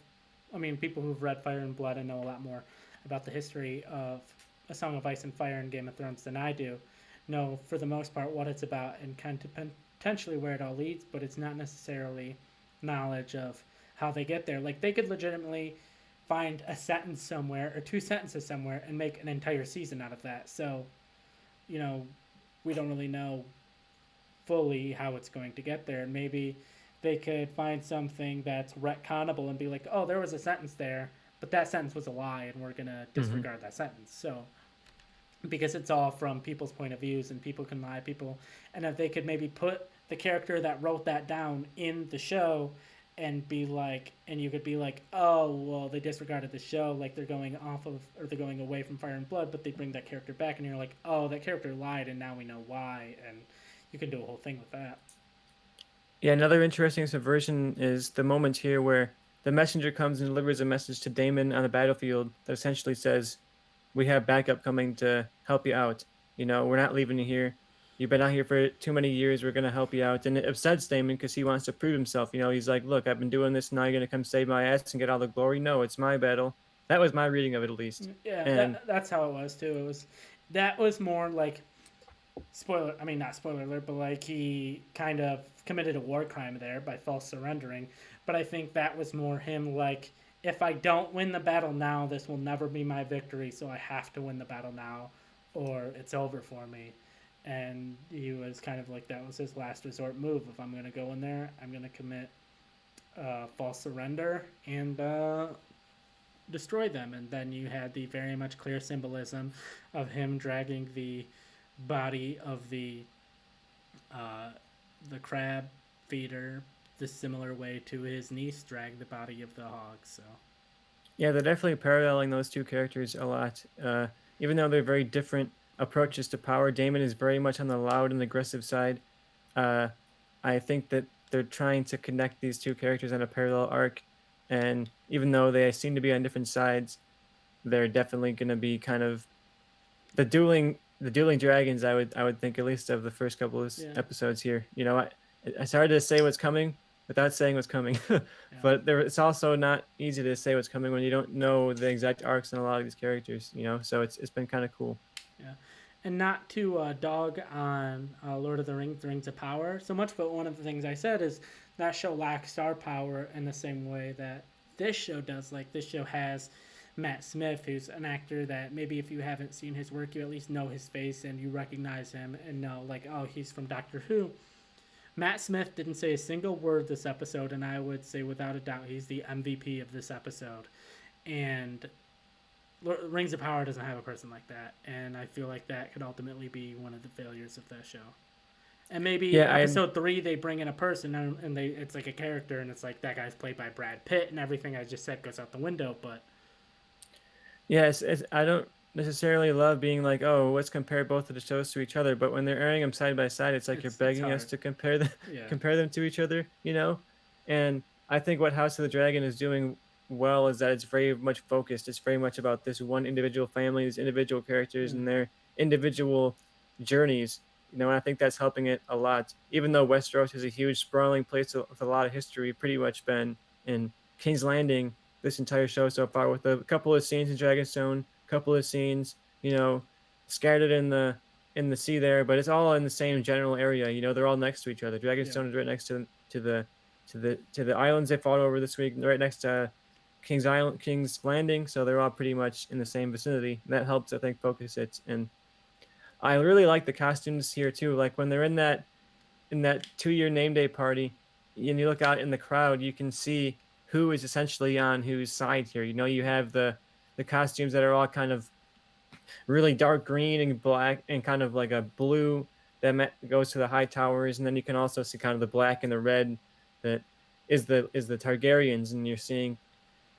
I mean, people who've read Fire and Blood and know a lot more about the history of A Song of Ice and Fire and Game of Thrones than I do. Know for the most part what it's about and kind of potentially where it all leads, but it's not necessarily knowledge of how they get there. Like they could legitimately find a sentence somewhere or two sentences somewhere and make an entire season out of that. So, you know, we don't really know fully how it's going to get there. And maybe they could find something that's retconnable and be like, oh, there was a sentence there, but that sentence was a lie and we're going to Mm-hmm. disregard that sentence. So, because it's all from people's point of views and people can lie, people, and if they could maybe put the character that wrote that down in the show and be like, and you could be like, oh, well, they disregarded the show, like they're going off of, or they're going away from Fire and Blood, but they bring that character back, and you're like, oh, that character lied, and now we know why, and you can do a whole thing with that. Yeah, another interesting subversion is the moment here where the messenger comes and delivers a message to Damon on the battlefield that essentially says, we have backup coming to help you out. You know, we're not leaving you here. You've been out here for too many years. We're going to help you out. And it upsets Damon because he wants to prove himself. You know, he's like, look, I've been doing this. Now you're going to come save my ass and get all the glory. No, it's my battle. That was my reading of it, at least. Yeah, And that's how it was too. That was more like spoiler. I mean, not spoiler alert, but like he kind of committed a war crime there by false surrendering. But I think that was more him like, if I don't win the battle now, this will never be my victory. So I have to win the battle now, or it's over for me. And he was kind of like that was his last resort move. If I'm gonna go in there, I'm gonna commit false surrender and destroy them. And then you had the very much clear symbolism of him dragging the body of uh, the crab feeder the similar way to his niece dragged the body of the hog. So Yeah, they're definitely paralleling those two characters a lot. Even though they're very different approaches to power, Damon is very much on the loud and aggressive side. Uh, I think that they're trying to connect these two characters on a parallel arc, and even though they seem to be on different sides, they're definitely going to be kind of the dueling dragons. I would think, at least of the first couple of yeah, episodes here. It's hard to say what's coming without saying what's coming. yeah, But it's also not easy to say what's coming when you don't know the exact arcs in a lot of these characters. So it's been kind of cool. yeah. And not to dog on Lord of the Rings of Power so much, but one of the things I said is that show lacks star power in the same way that this show does. Like, this show has Matt Smith, who's an actor that maybe if you haven't seen his work, you at least know his face and you recognize him and know, like, oh, he's from Doctor Who. Matt Smith didn't say a single word this episode, and I would say without a doubt he's the MVP of this episode. And Rings of Power doesn't have a person like that, and I feel like that could ultimately be one of the failures of that show. And maybe Yeah, I episode 3 they bring in a person and it's like a character and it's like that guy's played by Brad Pitt and everything I just said goes out the window. But Yes, I don't necessarily love being like, oh, let's compare both of the shows to each other. But when they're airing them side by side, it's like you're it's begging us hard. to compare them, Yeah, compare them to each other. And I think what House of the Dragon is doing well is that it's very much focused. It's very much about this one individual family, these individual characters, mm, and their individual journeys. And I think that's helping it a lot. Even though Westeros is a huge, sprawling place with a lot of history, pretty much been in King's Landing this entire show so far, with a couple of scenes in Dragonstone, couple of scenes, scattered in the sea there, but it's all in the same general area. They're all next to each other. yeah, Dragonstone is right next to the islands they fought over this week, right next to King's Island, King's Landing. So they're all pretty much in the same vicinity. And that helps, I think, focus it. And I really like the costumes here too. Like when they're in that 2-year name day party, and you look out in the crowd, you can see who is essentially on whose side here. You have the costumes that are all kind of really dark green and black and kind of like a blue that goes to the high towers, and then you can also see kind of the black and the red that is the Targaryens, and you're seeing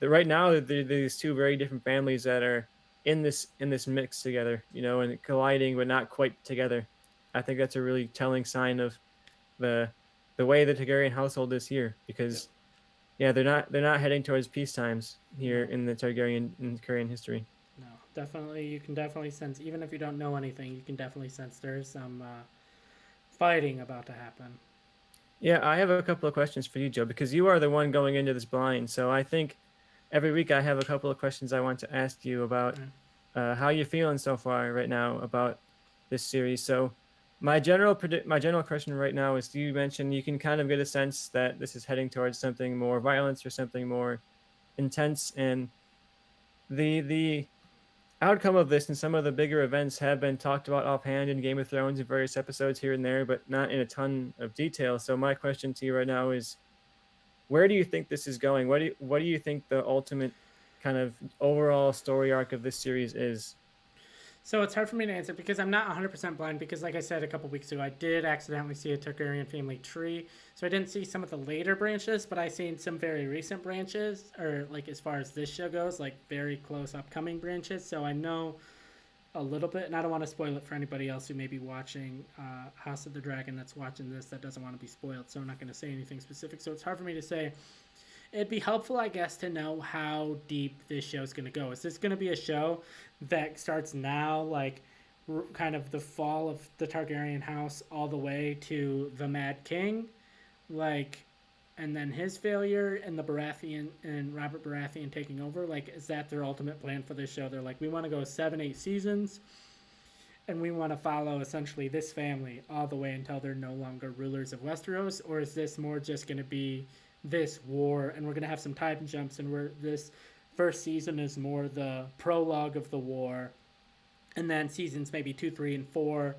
that right now these two very different families that are in this mix together, and colliding but not quite together. I think that's a really telling sign of the the way the Targaryen household is here, yeah. because yeah, they're not heading towards peace times here No, in the Targaryen history. no, definitely. You can definitely sense, even if you don't know anything, you can definitely sense there's some fighting about to happen. Yeah, I have a couple of questions for you, Joe, because you are the one going into this blind. So I think every week I have a couple of questions I want to ask you about Mm. how you're feeling so far right now about this series. So my general question right now is: you mentioned you can kind of get a sense that this is heading towards something more violence or something more intense, and the outcome of this and some of the bigger events have been talked about offhand in Game of Thrones in various episodes here and there, but not in a ton of detail. So my question to you right now is: where do you think this is going? What do you think the ultimate kind of overall story arc of this series is? So it's hard for me to answer because I'm not 100% blind because, like I said a couple weeks ago, I did accidentally see a Targaryen family tree. So I didn't see some of the later branches, but I seen some very recent branches, or like as far as this show goes, like very close upcoming branches. So I know a little bit, and I don't want to spoil it for anybody else who may be watching House of the Dragon that's watching this that doesn't want to be spoiled. So I'm not going to say anything specific. So it's hard for me to say. It'd be helpful, I guess, to know how deep this show is going to go. Is this going to be a show that starts now, like kind of the fall of the Targaryen house, all the way to the Mad King, like, and then his failure and the Baratheon and Robert Baratheon taking over? Like, is that their ultimate plan for this show? They're like, we want to go 7, 8 seasons, and we want to follow essentially this family all the way until they're no longer rulers of Westeros, or is this more just going to be this war, and we're going to have some time jumps, and this first season is more the prologue of the war, and then seasons maybe 2, 3, and 4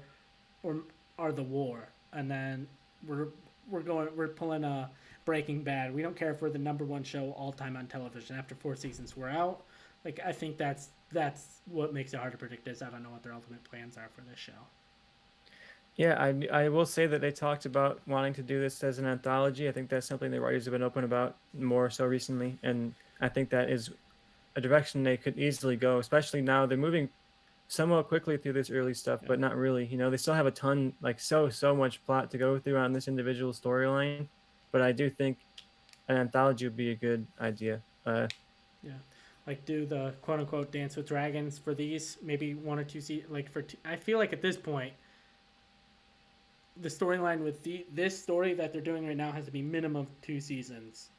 or are the war, and then we're pulling a Breaking Bad. We don't care if we're the number one show all time on television. After 4 seasons, we're out. Like I think that's what makes it hard to predict. Is I don't know what their ultimate plans are for this show. Yeah, I will say that they talked about wanting to do this as an anthology. I think that's something the writers have been open about more so recently, and I think that is a direction they could easily go, especially now they're moving somewhat quickly through this early stuff, Yeah. but not really. They still have a ton, like so much plot to go through on this individual storyline. But I do think an anthology would be a good idea. Yeah. Like do the quote unquote Dance with Dragons for these maybe one or two like for I feel like at this point the storyline with this story that they're doing right now has to be minimum 2 seasons.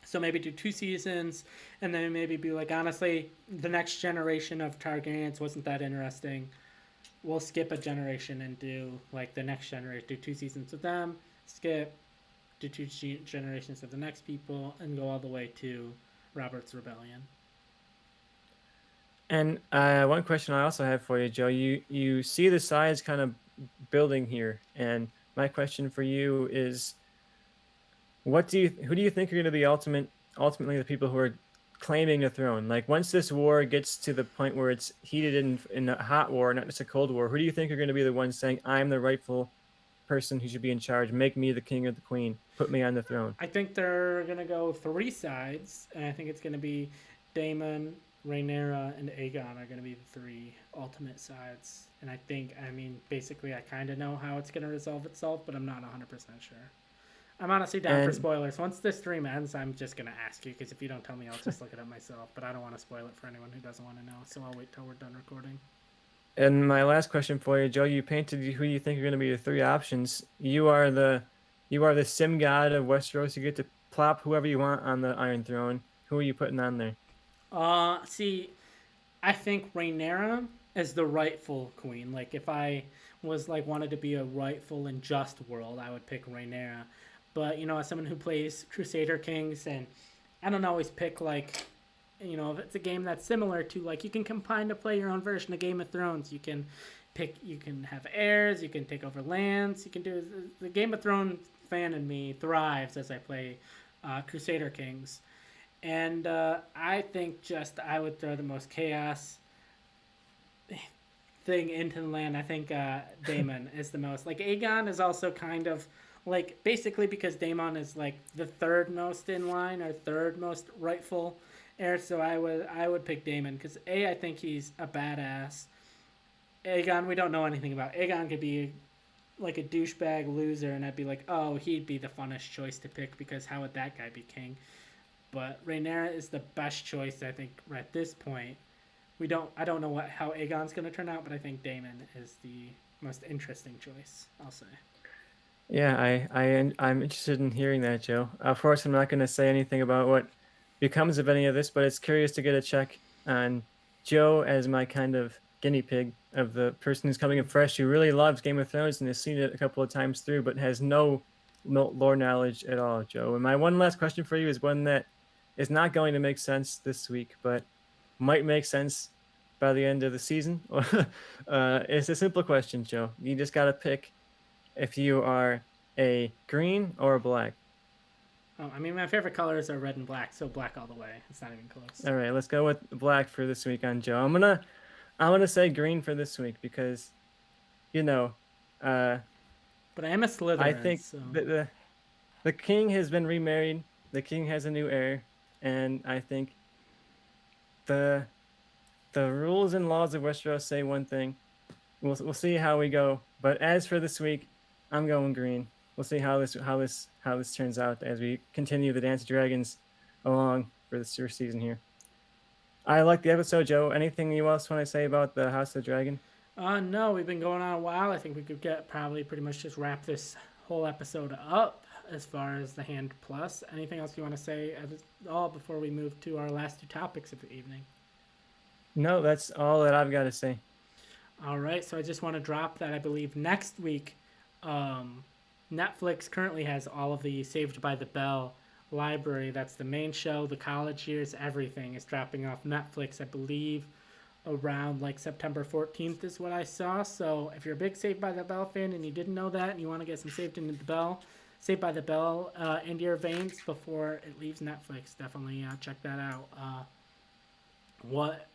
So maybe do 2 seasons, and then maybe be like, honestly, the next generation of Targaryens wasn't that interesting. We'll skip a generation and do like the next generation. Do 2 seasons with them, skip, do two generations of the next people, and go all the way to Robert's Rebellion. And one question I also have for you, Joe, you see the size kind of building here, and my question for you is, who do you think are going to be ultimately the people who are claiming the throne? Like once this war gets to the point where it's heated in a hot war, not just a cold war, who do you think are going to be the ones saying, "I'm the rightful person who should be in charge. Make me the king or the queen. Put me on the throne." I think they're gonna go 3 sides, and I think it's gonna be Daemon, Rhaenyra, and Aegon are gonna be the three ultimate sides. And I mean, basically, I kind of know how it's gonna resolve itself, but I'm not 100% sure. I'm honestly down for And spoilers. Once this stream ends, I'm just gonna ask you because if you don't tell me, I'll just look it up myself. But I don't want to spoil it for anyone who doesn't want to know, so I'll wait till we're done recording. and my last question for you, Joe, you painted who you think are going to be the three options. You are the sim god of Westeros. You get to plop whoever you want on the Iron Throne. Who are you putting on there? See, I think Rhaenyra is the rightful queen. Like if I was like wanted to be a rightful and just world, I would pick Rhaenyra. But as someone who plays Crusader Kings, and I don't always pick like, if it's a game that's similar to like you can combine to play your own version of Game of Thrones. You can have heirs, you can take over lands, you can do the Game of Thrones fan in me thrives as I play Crusader Kings. And I think just I would throw the most chaos thing into the land. I think Daemon is the most. Like Aegon is also kind of like basically because Daemon is like the third most in line or third most rightful heir. So I would pick Daemon because I think he's a badass. Aegon, we don't know anything about. Aegon could be like a douchebag loser, and I'd be like, oh, he'd be the funnest choice to pick because how would that guy be king? But Rhaenyra is the best choice, I think, at this point. I don't know how Aegon's going to turn out, but I think Daemon is the most interesting choice, I'll say. Yeah, I'm interested in hearing that, Joe. Of course, I'm not going to say anything about what becomes of any of this, but it's curious to get a check on Joe as my kind of guinea pig of the person who's coming in fresh, who really loves Game of Thrones and has seen it a couple of times through, but has no lore knowledge at all, Joe. And my one last question for you is one that is not going to make sense this week, but might make sense by the end of the season. It's a simple question, Joe. You just got to pick if you are a green or a black. Oh, I mean, my favorite colors are red and black, so black all the way. It's not even close. All right, let's go with black for this week on Joe. I'm gonna say green for this week because, you know, uh, But I am a I Slytherin, think so the king has been remarried. The king has a new heir, and I think the the rules and laws of Westeros say one thing. We'll see how we go. But as for this week, I'm going green. We'll see how this turns out as we continue the Dance of Dragons along for this first season here. I like the episode, Joe. Anything you else want to say about the House of the Dragon? No, we've been going on a while. I think we could get probably pretty much just wrap this whole episode up as far as the Hand Plus. Anything else you want to say at all before we move to our last two topics of the evening? No, that's all that I've got to say. All right, so I just want to drop that I believe next week, Netflix currently has all of the Saved by the Bell library. That's the main show, the college years, everything is dropping off Netflix, I believe, around like September 14th is what I saw. So if you're a big Saved by the Bell fan and you didn't know that and you want to get some Saved in the Bell, Saved by the Bell into your veins before it leaves Netflix. Definitely check that out. What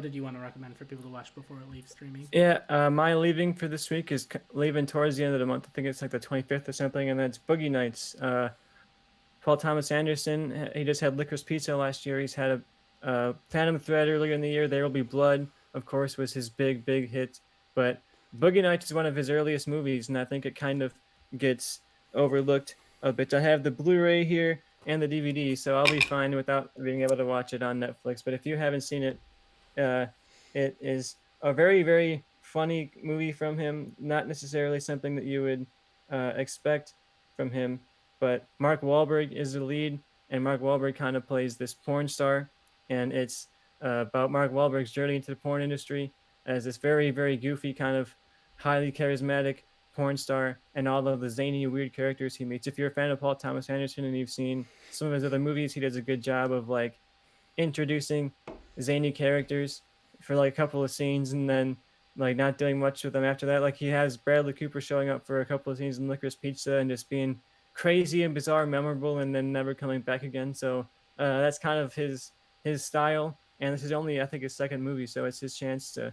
did you want to recommend for people to watch before it leaves streaming? Yeah, my leaving for this week is leaving towards the end of the month. I think it's like the 25th or something, and that's Boogie Nights. Paul Thomas Anderson, he just had Licorice Pizza last year. He's had a Phantom Thread earlier in the year. There Will Be Blood, of course, was his big hit. But Boogie Nights is one of his earliest movies, and I think it kind of gets overlooked a bit. I have the Blu-ray here and the DVD, so I'll be fine without being able to watch it on Netflix. But if you haven't seen it, uh, it is a very funny movie from him. Not necessarily something that you would expect from him, but Mark Wahlberg is the lead, and Mark Wahlberg kind of plays this porn star, and it's about Mark Wahlberg's journey into the porn industry as this very goofy kind of highly charismatic porn star, and all of the zany weird characters he meets. If you're a fan of Paul Thomas Anderson and you've seen some of his other movies, he does a good job of like introducing zany characters for like a couple of scenes and then like not doing much with them after that. Like he has Bradley Cooper showing up for a couple of scenes in Licorice Pizza and just being crazy and bizarre, memorable, and then never coming back again. So that's kind of his style. And this is only I think his second movie, so it's his chance to.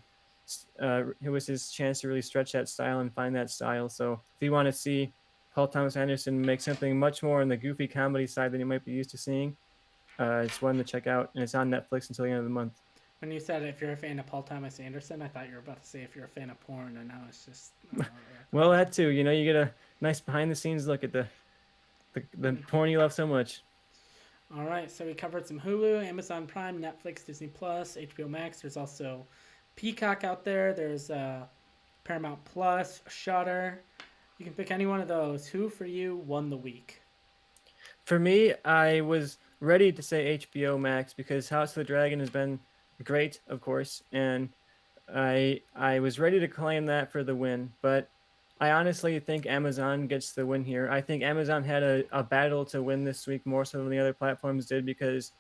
It was his chance to really stretch that style and find that style. So if you want to see Paul Thomas Anderson make something much more on the goofy comedy side than you might be used to seeing, it's one to check out, and it's on Netflix until the end of the month. When you said if you're a fan of Paul Thomas Anderson, I thought you were about to say if you're a fan of porn, and now it's just. Well, that too. You know, you get a nice behind the scenes look at the porn you love so much. All right, so we covered some Hulu, Amazon Prime, Netflix, Disney Plus, HBO Max. There's also Peacock out there. There's Paramount Plus, Shudder. You can pick any one of those. Who for you won the week? For me, I was ready to say HBO Max because House of the Dragon has been great, of course, and I was ready to claim that for the win, but I honestly think Amazon gets the win here. I think Amazon had a battle to win this week more so than the other platforms did because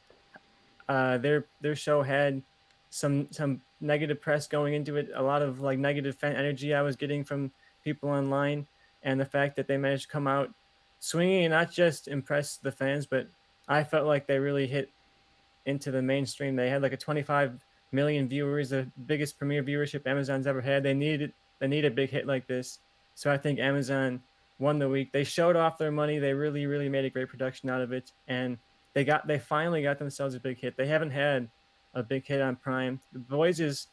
their show had some negative press going into it, a lot of like negative fan energy I was getting from people online, and the fact that they managed to come out swinging and not just impress the fans, but I felt like they really hit into the mainstream. They had like a 25 million viewers, the biggest premiere viewership Amazon's ever had. They need a big hit like this. So I think Amazon won the week. They showed off their money. They really made a great production out of it, and they finally got themselves a big hit. They haven't had a big hit on Prime. The Boys is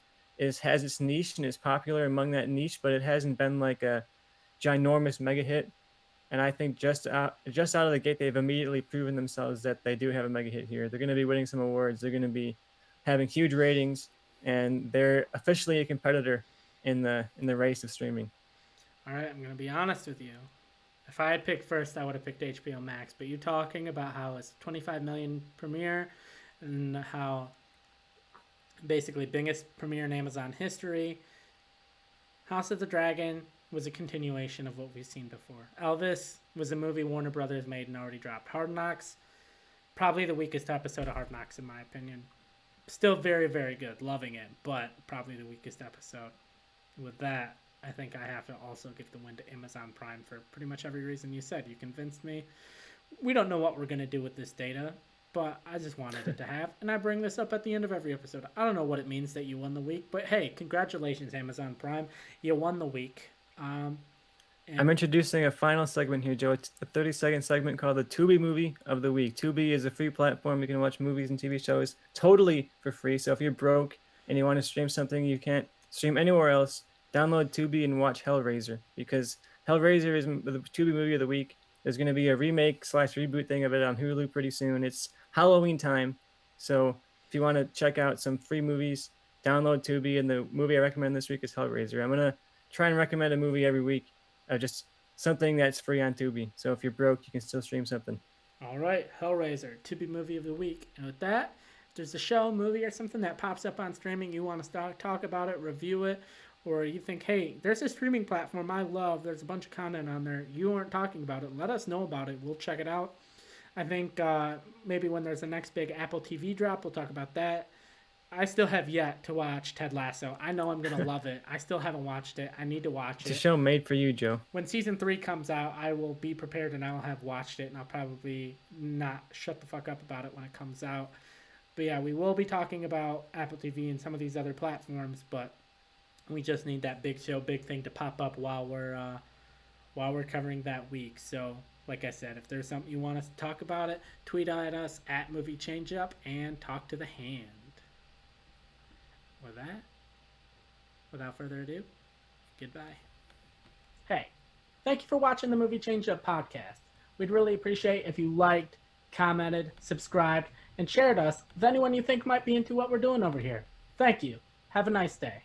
has its niche and is popular among that niche, but it hasn't been like a ginormous mega hit. And I think just out of the gate, they've immediately proven themselves that they do have a mega hit here. They're going to be winning some awards. They're going to be having huge ratings, and they're officially a competitor in the race of streaming. All right, I'm going to be honest with you. If I had picked first, I would have picked HBO Max. But you talking about how it's 25 million premiere and how basically biggest premiere in Amazon history. House of the Dragon was a continuation of what we've seen before. Elvis was a movie Warner Brothers made and already dropped. Hard Knocks, probably the weakest episode of Hard Knocks in my opinion. Still very good, loving it, but probably the weakest episode. With that, I think I have to also give the win to Amazon Prime for pretty much every reason you said. You convinced me. We don't know what we're going to do with this data, but I just wanted it to have. And I bring this up at the end of every episode. I don't know what it means that you won the week, but hey, congratulations, Amazon Prime. You won the week. I'm introducing a final segment here, Joe. It's a 30-second segment called the Tubi Movie of the Week. Tubi is a free platform. You can watch movies and TV shows totally for free. So if you're broke and you want to stream something you can't stream anywhere else, download Tubi and watch Hellraiser, because Hellraiser is the Tubi Movie of the Week. There's going to be a remake/reboot thing of it on Hulu pretty soon. It's Halloween time. So if you want to check out some free movies, download Tubi. And the movie I recommend this week is Hellraiser. I'm going to try and recommend a movie every week, just something that's free on Tubi. So if you're broke, you can still stream something. All right, Hellraiser, Tubi Movie of the Week. And with that, if there's a show, movie, or something that pops up on streaming, you want to talk about it, review it, or you think, hey, there's a streaming platform I love, there's a bunch of content on there, you aren't talking about it, let us know about it. We'll check it out. I think maybe when there's the next big Apple TV drop, we'll talk about that. I still have yet to watch Ted Lasso. I know I'm gonna love it. I still haven't watched it. I need to watch It's a it. show made for you, Joe. When season 3 comes out, I will be prepared and I'll have watched it, and I'll probably not shut the fuck up about it when it comes out. But yeah, we will be talking about Apple TV and some of these other platforms, but we just need that big show, big thing to pop up while we're covering that week. So, like I said, if there's something you want us to talk about it, tweet at us at Movie Changeup and talk to the hand. With that, without further ado, goodbye. Hey, thank you for watching the Movie Changeup podcast. We'd really appreciate if you liked, commented, subscribed, and shared us with anyone you think might be into what we're doing over here. Thank you. Have a nice day.